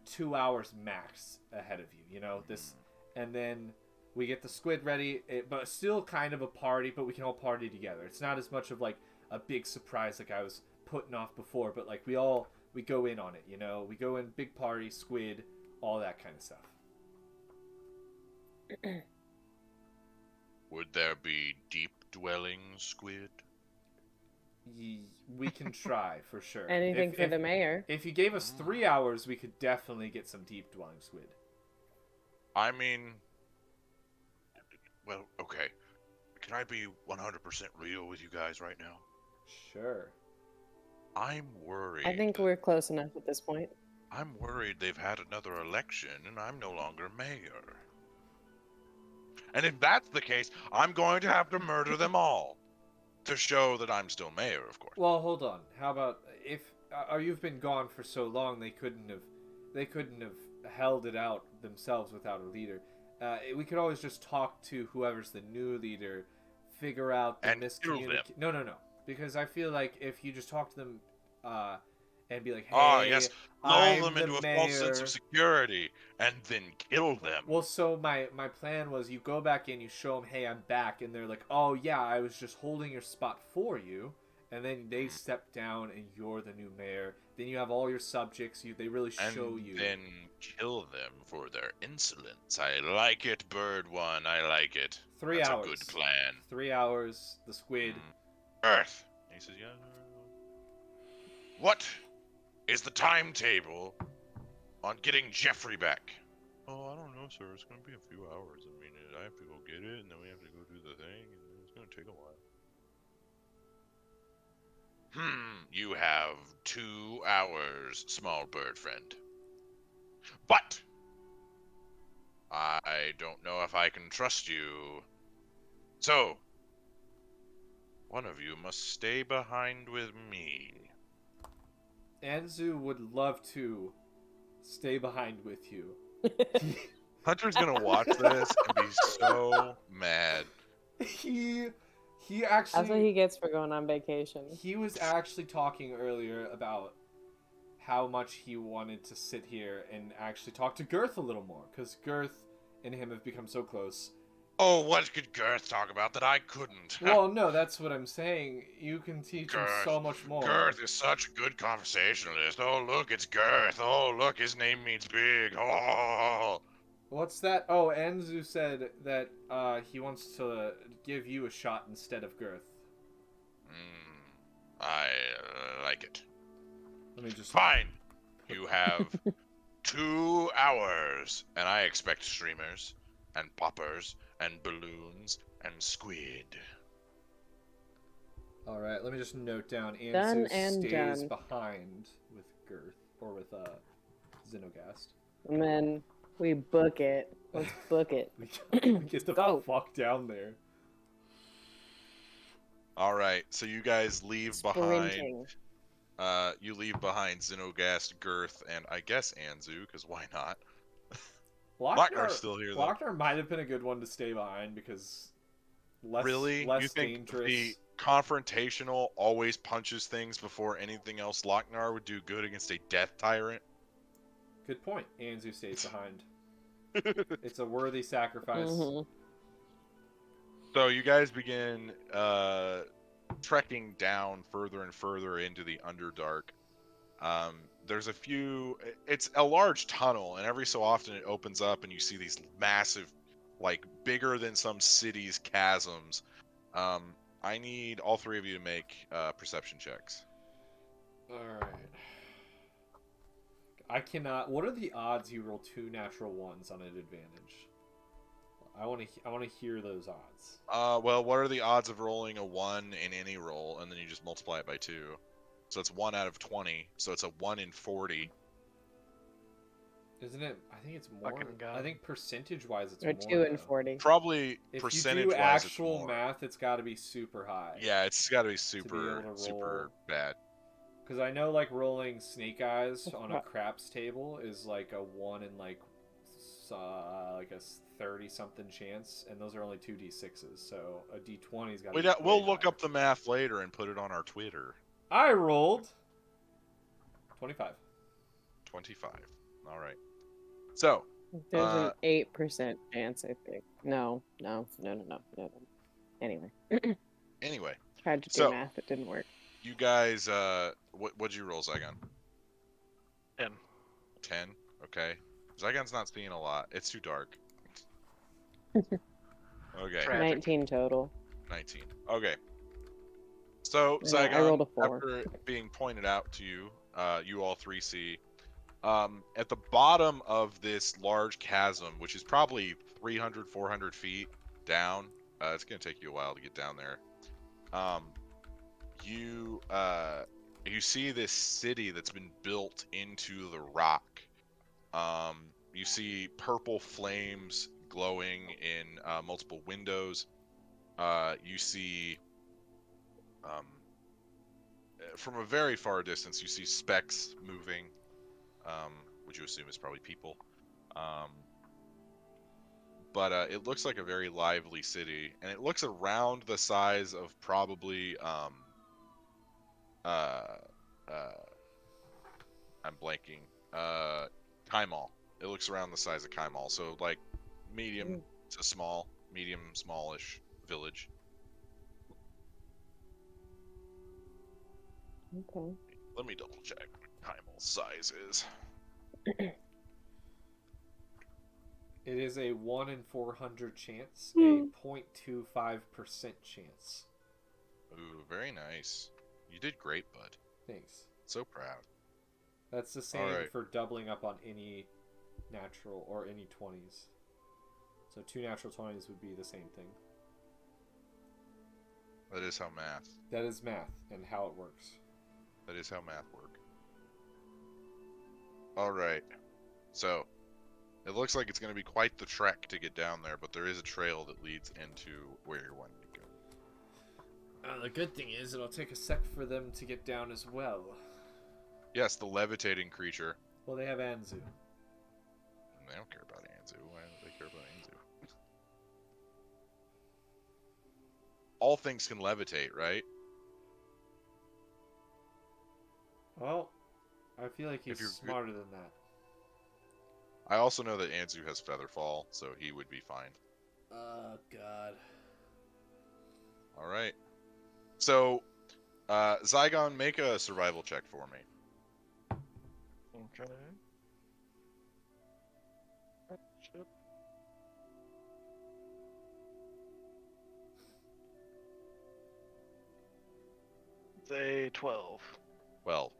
2 hours max ahead of you. You know this, and then we get the squid ready. But still kind of a party, but we can all party together. It's not as much of like a big surprise like I was putting off before, but like we go in on it, you know. We go in big party, squid, all that kind of stuff. Would there be deep dwelling squid? We can try for sure. Anything for the mayor. If you gave us 3 hours, we could definitely get some deep dwelling squid. I mean, well, okay. Can I be 100% real with you guys right now? Sure. I'm worried. I think we're close enough at this point. I'm worried they've had another election and I'm no longer mayor. And if that's the case, I'm going to have to murder them all. To show that I'm still mayor, of course. Well, hold on. How about if you've been gone for so long, they couldn't have held it out themselves without a leader. We could always just talk to whoever's the new leader, figure out the miscommunication. No, because I feel like if you just talk to them, and be like, hey, yes, I'm lull them the into mayor. a false sense of security, and then kill them. Well, so my plan was you go back in, you show them, hey, I'm back, and they're like, oh yeah, I was just holding your spot for you, and then they step down, and you're the new mayor. Then you have all your subjects. They really show you. And then kill them for their insolence. I like it, Bird One. I like it. 3 That's hours. a good plan. 3 hours. The squid. Earth. He says, yeah. What is the timetable on getting Jeffrey back? Oh, I don't know, sir. It's going to be a few hours. I mean, I have to go get it, and then we have to go do the thing, and it's going to take a while. You have 2 hours, small bird friend. But I don't know if I can trust you. So, one of you must stay behind with me. Anzu would love to stay behind with you. Hunter's gonna watch this and be so mad. He actually. That's what he gets for going on vacation. He was actually talking earlier about how much he wanted to sit here and actually talk to Girth a little more, because Girth and him have become so close. Oh, what could Girth talk about that I couldn't? Well, no, that's what I'm saying. You can teach him Girth. so much more. Girth is such a good conversationalist. Oh, look, it's Girth. Oh, look, his name means big. Oh. What's that? Oh, Anzu said that he wants to give you a shot instead of Girth. I like it. Let me just. Fine. You have 2 hours, and I expect streamers and poppers and balloons and squid. All right, let me just note down. Done Anzu and stays done. behind with Girth or with Xenogast. And then We book it. Let's book it. We get the Go. fuck down there. All right, so you guys leave behind. Sprinting. You leave behind Xenogast, Girth, and I guess Anzu, because why not? Locknar's still here, though. Lochnar might have been a good one to stay behind because less Really? less You think dangerous. the confrontational always punches things before anything else? Lochnar would do good against a Death Tyrant? Good point. Anzu stays behind. It's a worthy sacrifice. Mhm. So you guys begin trekking down further and further into the Underdark. There's a few. It's a large tunnel, and every so often it opens up, and you see these massive, like bigger than some cities, chasms. I need all three of you to make perception checks. All right. I cannot. What are the odds you roll 2 natural ones on an advantage? I want to hear those odds. Well, what are the odds of rolling a 1 in any roll, and then you just multiply it by 2? So it's 1 out of 20. So it's a 1 in 40. Isn't it? I think it's more. Fucking God. I think percentage-wise, it's Or more. 2 and though. 40. Probably If percentage you do wise, actual it's more. math, it's got to be super high. Yeah, it's got to be able super to super roll. bad. Because I know, like, rolling snake eyes on a craps table is like a 1 in like a 30-something chance, and those are only 2d6s. So a d20's got. We'll look up the math later and put it on our Twitter. I rolled 25. 25. All right. So There's an 8% chance, I think. No. Anyway. anyway, Tried to do So- math, it didn't work. you guys, what'd you roll, Zygon? 10. 10. Okay. Zygon's not seeing a lot. It's too dark. Okay. Tragic. 19 total. 19. Okay. So, Yeah, Zygon, I rolled a 4. after it being pointed out to you, you all three see, at the bottom of this large chasm, which is probably 300, 400 feet down, it's going to take you a while to get down there, you see this city that's been built into the rock. You see purple flames glowing in multiple windows. You see, from a very far distance, you see specks moving, which you assume is probably people. But it looks like a very lively city, and it looks around the size of probably I'm blanking. Kaimal. It looks around the size of Kaimal, so like medium to small, smallish village. Okay. Let me double check what Kaimal's size is. It is a 1 in 400 chance, Hmm. a 0.25% chance. Ooh, very nice. You did great, bud. Thanks. So proud. That's the same Alright. for doubling up on any natural or any 20s. So 2 natural 20s would be the same thing. That is how math. That is math and how it works. That is how math work. Alright. So, it looks like it's going to be quite the trek to get down there, but there is a trail that leads into where you're wanting to go. The good thing is it'll take a sec for them to get down as well. Yes, the levitating creature. Well, they have Anzu. They don't care about Anzu. Why do they care about Anzu? All things can levitate, right? Well, I feel like he's If you're good- smarter than that. I also know that Anzu has Featherfall, so he would be fine. Oh, God. Alright. So, Zygon, make a survival check for me. Okay. Shit. It's a 12. Well,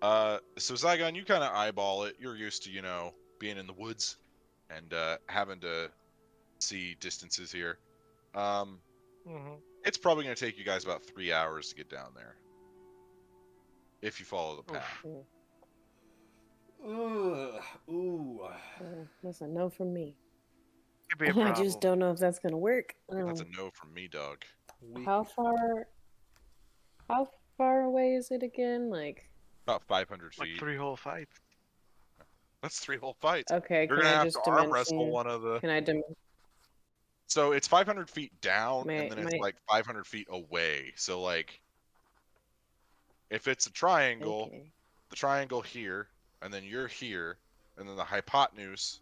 so Zygon, you kind of eyeball it. You're used to, being in the woods and having to see distances here. Mm-hmm. It's probably going to take you guys about 3 hours to get down there. If you follow the path. Ugh. Ooh. That's a no from me. Could be a I problem. just don't know if that's gonna work. That's a no from me, dog. How far away is it again? Like, About 500 Like feet. 3 whole fights. That's 3 whole fights. okay, You're can gonna I have just to arm dimension? wrestle one of the. Can I So it's 500 feet down, My- and then it's my- like 500 feet away. So like, if it's a triangle, Okay. the triangle here, and then you're here, and then the hypotenuse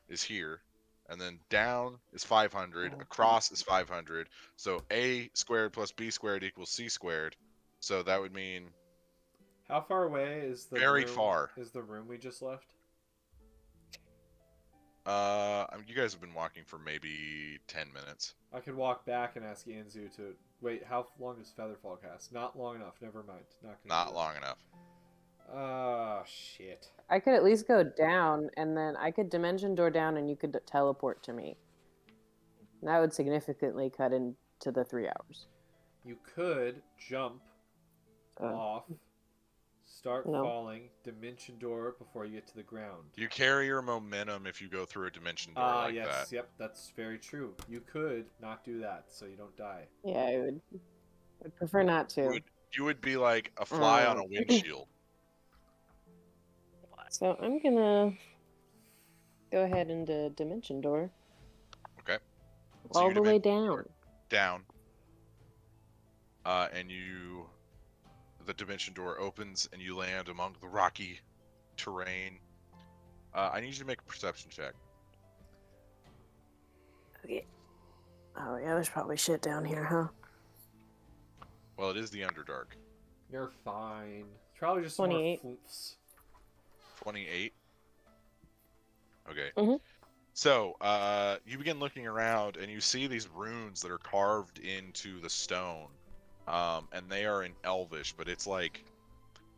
is here, and then down is 500, Oh. across is 500. So a squared plus b squared equals c squared. So that would mean How far away is the Very room, far. Is the room we just left? you guys have been walking for maybe 10 minutes. I could walk back and ask Anzu to wait. How long does Featherfall cast? Not long enough. Never mind. Not long enough. Oh shit. I could at least go down, and then I could dimension door down, and you could teleport to me. And that would significantly cut into the 3 hours. You could jump off, start No. falling, dimension door before you get to the ground. You carry your momentum if you go through a dimension door like yes, that. yep, that's very true. You could not do that, so you don't die. Yeah, I would prefer not to. You would be like a fly on a windshield. So I'm gonna go ahead into dimension door. Okay. So All you the way dimension down. door down. And the dimension door opens and you land among the rocky terrain. I need you to make a perception check. Okay. Oh yeah, there's probably shit down here, huh? Well, it is the Underdark. You're fine. It's probably just some more 28. floofs. 28. Okay. Mhm. So, you begin looking around and you see these runes that are carved into the stone. And they are in Elvish, but it's like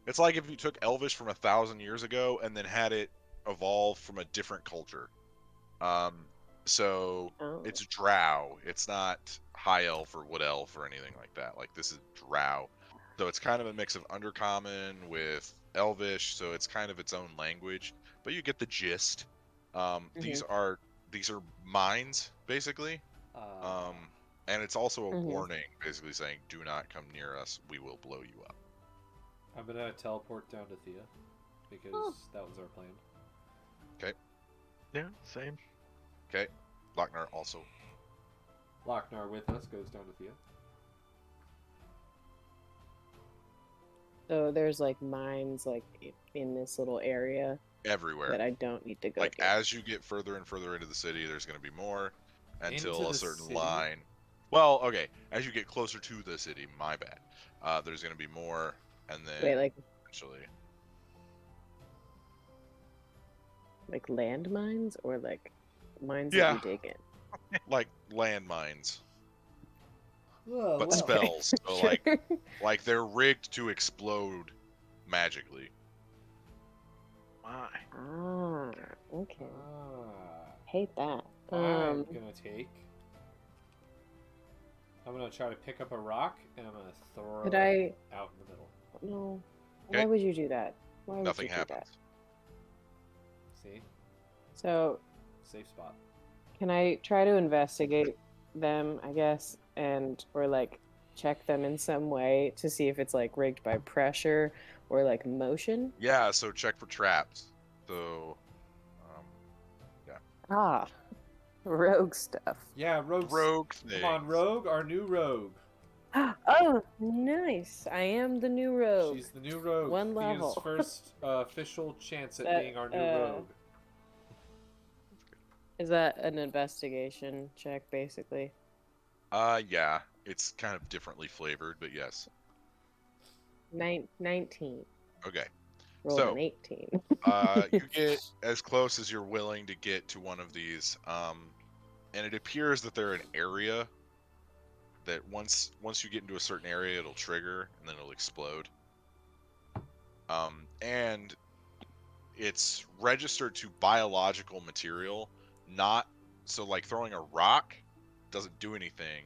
if you took Elvish from 1,000 years ago and then had it evolve from a different culture. So Oh. it's Drow. It's not High Elf or Wood Elf or anything like that. Like, this is Drow. So it's kind of a mix of Undercommon with Elvish, so it's kind of its own language. But you get the gist. These are mines, basically. And it's also a warning, basically saying, do not come near us. We will blow you up. I'm gonna teleport down to Thea because that was our plan. Okay. Yeah, same. Okay. Lochnar also. Lochnar with us goes down to Thea. So there's like mines like in this little area Everywhere. that I don't need to go Like, to. as you get further and further into the city, there's going to be more until Into a the certain city? line. Well, okay. As you get closer to the city, my bad. There's going to be more, and then Wait, like eventually. landmines or like mines Yeah. that you dig in? Like landmines, Whoa, but whoa. spells. So like they're rigged to explode magically. My. Ah, okay. Ah, Hate that. I'm gonna try to pick up a rock and I'm gonna throw Could it I? out in the middle. No. Okay. Why would you do that? Why would Nothing you do happens. that? See? So, Safe spot. can I try to investigate them, I guess, or like check them in some way to see if it's like rigged by pressure or like motion? Yeah. So check for traps. So, Ah, rogue stuff. Yeah, rogue. rogue thing. Come on, rogue, our new rogue. Oh, nice! I am the new rogue. She's the new rogue. One Thea's level. first official chance at That, being our new rogue. Is that an investigation check, basically? Yeah. It's kind of differently flavored, but yes. 19. Okay. Rolled So, an 18. You get as close as you're willing to get to one of these, and it appears that they're an area that once you get into a certain area, it'll trigger and then it'll explode. And it's registered to biological material, not so like throwing a rock doesn't do anything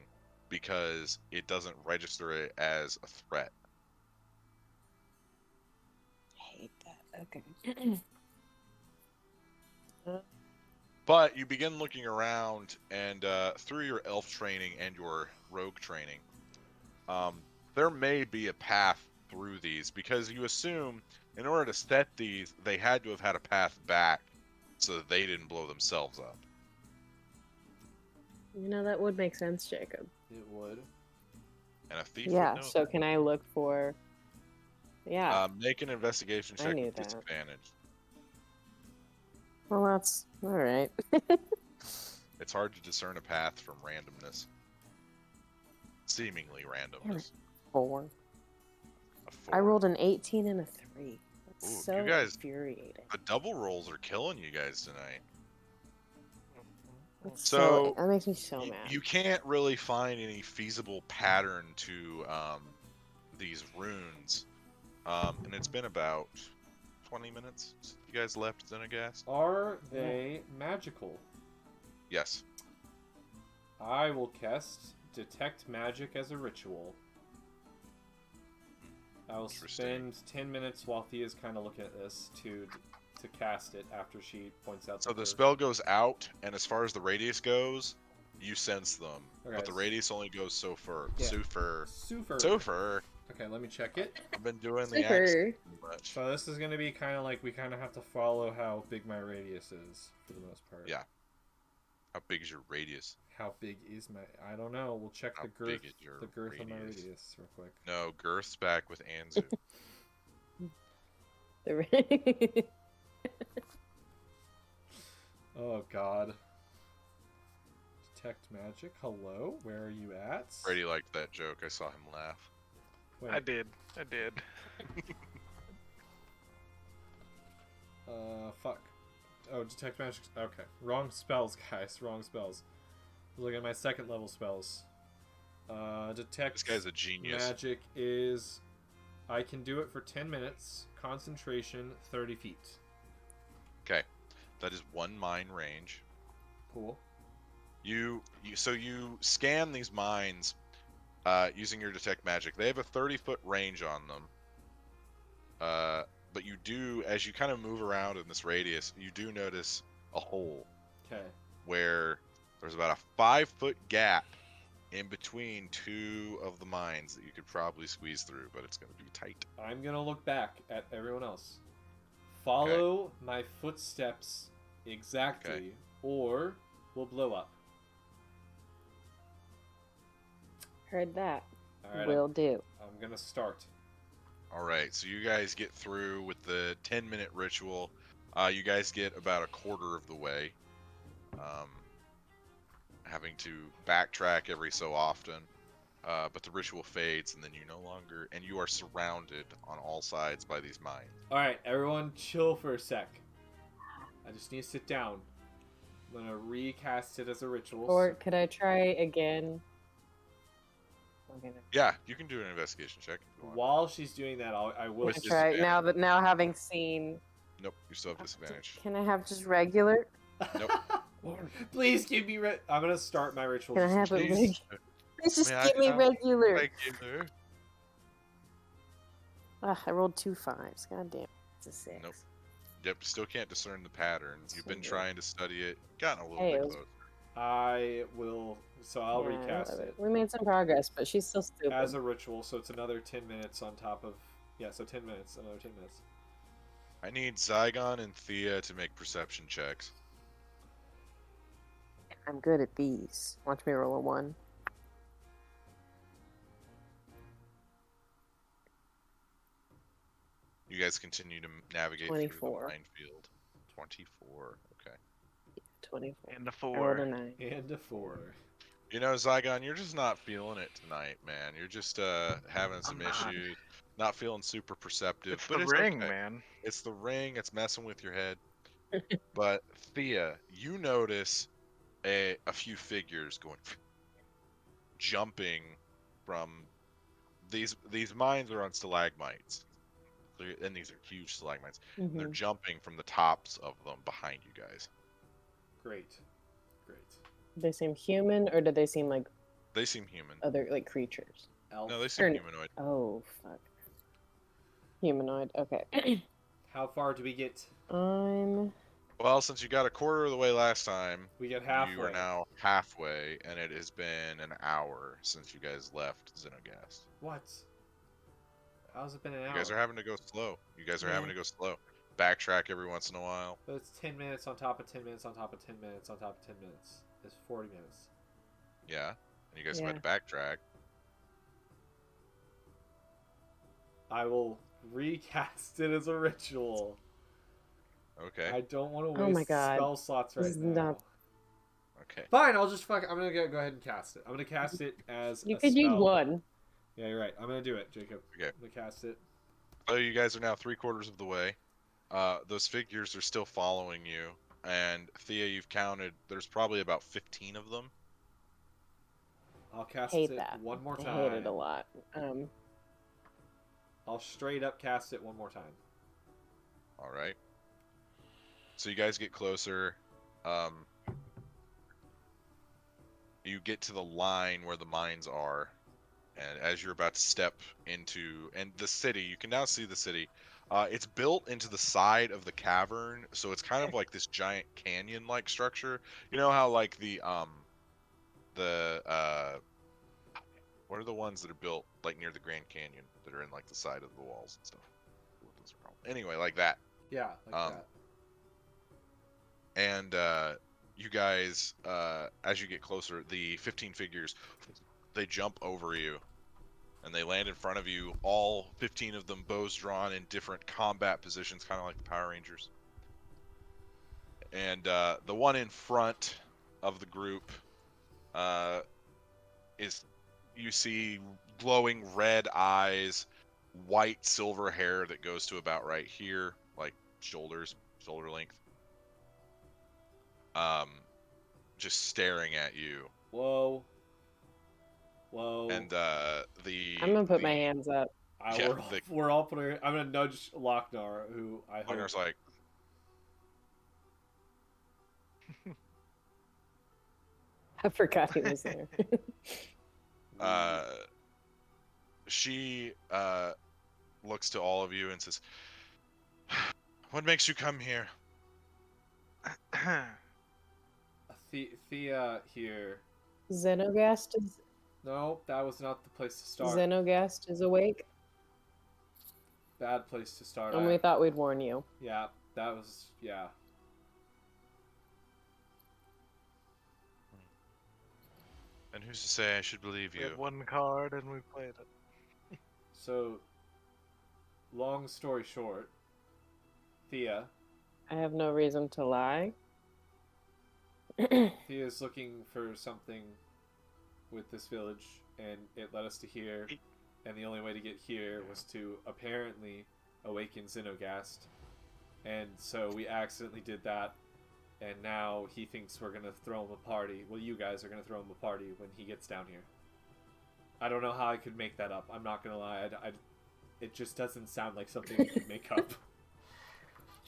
because it doesn't register it as a threat. Hate that. Okay. But you begin looking around, and through your elf training and your rogue training, there may be a path through these, because you assume in order to set these, they had to have had a path back so that they didn't blow themselves up. You know, that would make sense, Jacob. It would. And a thief Yeah, would know so that. can I look for... Yeah, Make an investigation I check knew with that. disadvantage. well, that's alright. It's hard to discern a path from randomness. Seemingly randomness. 4. A 4. I rolled an 18 and a 3. That's Ooh, so you guys- infuriating. The double rolls are killing you guys tonight. That's So, that makes me so mad. You can't really find any feasible pattern to these runes. And it's been about 20 minutes since you guys left Xenagast. Are they magical? Yes. I will cast Detect Magic as a ritual. I will Interesting. spend 10 minutes while Thea's kind of looking at this to cast it after she points out. So that the they're- spell goes out, and as far as the radius goes, you sense them. Okay, But the radius only goes so far. Yeah. Super. Super. Super. Okay, let me check it. I've been doing the Super. accent too much. So this is going to be kind of like we kind of have to follow how big my radius is for the most part. Yeah. How big is your radius? How big is my? I don't know. We'll check How the girth. big is your The girth of my radius? radius real quick. No, girth's back with Anzu. The Oh God. Detect magic. Hello, where are you at? Brady liked that joke. I saw him laugh. Wait. I did. Fuck. Oh, detect magic. Okay, wrong spells, guys. Wrong spells. Look at my second level spells. Detect. This guy's a genius. Magic is. I can do it for 10 minutes. Concentration 30 feet. Okay, that is 1 mine range. Cool. You scan these mines using your detect magic. They have a 30-foot range on them. But you do, as you kind of move around in this radius, you do notice a hole Okay. where there's about a 5-foot gap in between 2 of the mines that you could probably squeeze through, but it's going to be tight. I'm gonna look back at everyone else. Follow my footsteps exactly, Okay. or we'll blow up. Heard that. All right. Will do. I'm gonna start. All right, so you guys get through with the 10-minute ritual. You guys get about a quarter of the way, having to backtrack every so often. But the ritual fades, and then you are surrounded on all sides by these mines. All right, everyone, chill for a sec. I just need to sit down. I'm gonna recast it as a ritual. Or could I try again? Okay. Yeah, you can do an investigation check if you want. While she's doing that, I will. With I'll try disadvantage. now having seen. Nope, you still have disadvantage. Can I have just regular? Nope. Damn. Please give me. I'm gonna start my ritual. Can I have it Please. regular? Please just May I give me have regular. Regular. I rolled 2 5s. God damn. It's a 6. Nope. Yep, still can't discern the patterns. You've been So trying to study it, gotten a little Hey, bit it was- closer. I will. So I'll Yeah, recast whatever. it We made some progress, but she's still stupid. as a ritual. So it's another 10 minutes on top of. Yeah, so 10 minutes. Another 10 minutes. I need Zygon and Thea to make perception checks. I'm good at these. Watch me roll a 1. You guys continue to navigate through 24. the minefield. 24. Okay. 24. And a I rolled a 4. 9. And a 4. You know, Zygon, you're just not feeling it tonight, man. You're just having some I'm not. issues. Not feeling super perceptive. It's but the it's ring, okay. man. It's the ring. It's messing with your head. But Thea, you notice a few figures going, jumping from these mines are on stalagmites, and these are huge stalagmites. And they're Mhm. jumping from the tops of them behind you guys. Great. Great. They seem human, or do they seem like They seem human. other like creatures? Elf. No, they seem Or- humanoid. Oh fuck. Humanoid. Okay. How far do we get? I'm Well, since you got a quarter of the way last time, We get you halfway. are now halfway, and it has been an hour since you guys left Xenogast. What? How's it been an hour? You guys are having to go slow. You guys are having Yeah. to go slow. Backtrack every once in a while. But it's 10 minutes on top of 10 minutes on top of 10 minutes on top of 10 minutes. It's 40 minutes. Yeah. And you guys Yeah. have had to backtrack. I will recast it as a ritual. Okay. I don't want to Oh waste my God. spell slots This right is now. not- Okay. Fine, I'll just fuck. I'm gonna go ahead and cast it. I'm gonna cast it as You a could use spell. one. Yeah, you're right. I'm gonna do it, Jacob. Okay. I'm gonna cast it. So you guys are now 3/4 of the way. Those figures are still following you. And Thea, you've counted. There's probably about 15 of them. I'll cast Hate it that. one more I time. hate it a lot. I'll straight up cast it one more time. All right. So you guys get closer. You get to the line where the mines are, and as you're about to step into the city, you can now see the city. It's built into the side of the cavern, so it's kind of like this giant canyon-like structure. You know how like what are the ones that are built like near the Grand Canyon that are in like the side of the walls and stuff? What those are called. Anyway, like that. Yeah, like that. And you guys, as you get closer, the 15 figures, they jump over you, and they land in front of you. All 15 of them, bows drawn in different combat positions, kind of like the Power Rangers. And the one in front of the group you see glowing red eyes, white silver hair that goes to about right here, like shoulder length. Just staring at you. Whoa. Whoa. And I'm gonna put my hands up. yeah, we're all putting. I'm gonna nudge Lochnar, who I hope. Locknar's like, I forgot he was there. she looks to all of you and says, "What makes you come here?" Thea here. Xenogast is No, that was not the place to start. Xenogast is awake, Bad place to start. and we thought we'd warn you. Yeah, that was yeah. And who's to say I should believe We you? had one card and we played it. So, long story short, Thea. I have no reason to lie. Thea's looking for something with this village, and it led us to here. And the only way to get here was to apparently awaken Xenogast. And so we accidentally did that, and now he thinks we're gonna throw him a party. Well, you guys are gonna throw him a party when he gets down here. I don't know how I could make that up. I'm not gonna lie. It just doesn't sound like something I could make up.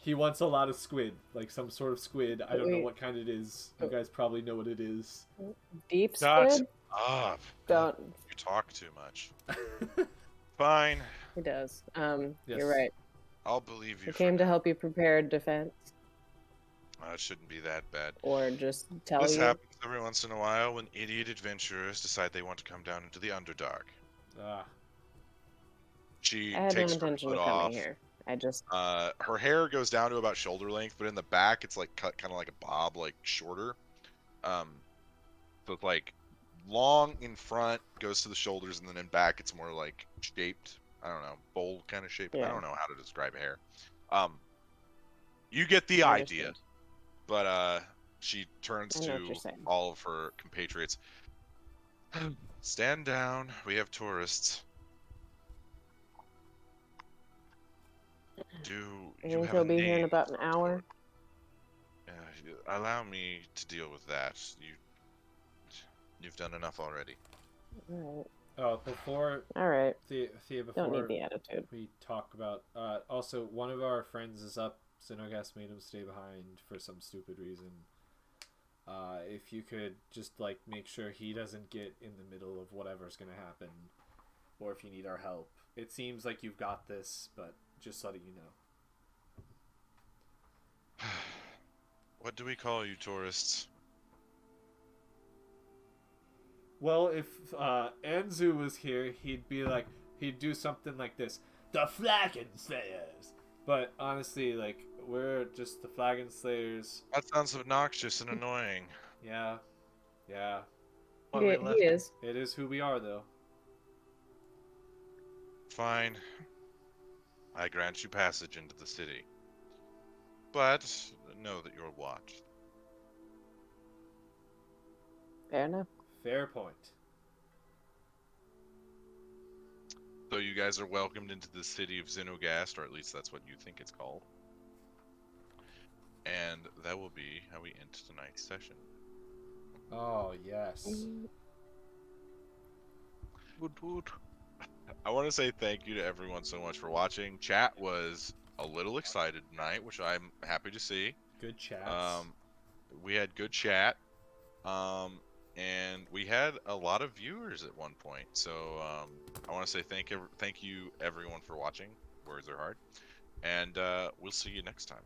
He wants a lot of squid, like some sort of squid. I don't know Wait. what kind it is. You guys probably know what it is. Deep Dot. squid? Ah, Don't. you talk too much. Fine, He does. Yes. You're right. I'll believe you. We for came to now. help you prepare defense, It shouldn't be that bad. or just tell This you. happens every once in a while when idiot adventurers decide they want to come down into the Underdark. Ah, She I had no takes her intention foot of coming off. here. I just Her hair goes down to about shoulder length, but in the back it's like cut kind of like a bob, like shorter. So it's like long in front, goes to the shoulders, and then in back it's more like shaped. I don't know, bowl kind of shape. I Yeah. don't know how to describe hair. You get the I idea. understand. But she turns I know what to you're saying. all of her compatriots. Stand down. We have tourists. Do I you think have he'll a be here in name about an for hour. allow me to deal with that. You've done enough already. Alright. oh, before Alright. Thea, Don't need before the attitude. we talk about, also one of our friends is up. Xenogast made him stay behind for some stupid reason. If you could just like make sure he doesn't get in the middle of whatever's gonna happen, or if you need our help. It seems like you've got this, but just letting you know. What do we call you, tourists? Well, if Anzu was here, he'd do something like this: the Flagon Slayers. But honestly, like, we're just the Flagon Slayers. That sounds obnoxious and annoying. Yeah, yeah. Why we He left. is. It is who we are, though. Fine. I grant you passage into the city. But know that you're watched. Fair enough. Fair point. So you guys are welcomed into the city of Xenogast, or at least that's what you think it's called. And that will be how we end tonight's session. Oh yes. Woot woot. I want to say thank you to everyone so much for watching. Chat was a little excited tonight, which I'm happy to see. Good chats. We had good chat. And we had a lot of viewers at one point. So I want to say thank you everyone for watching. Words are hard. And we'll see you next time.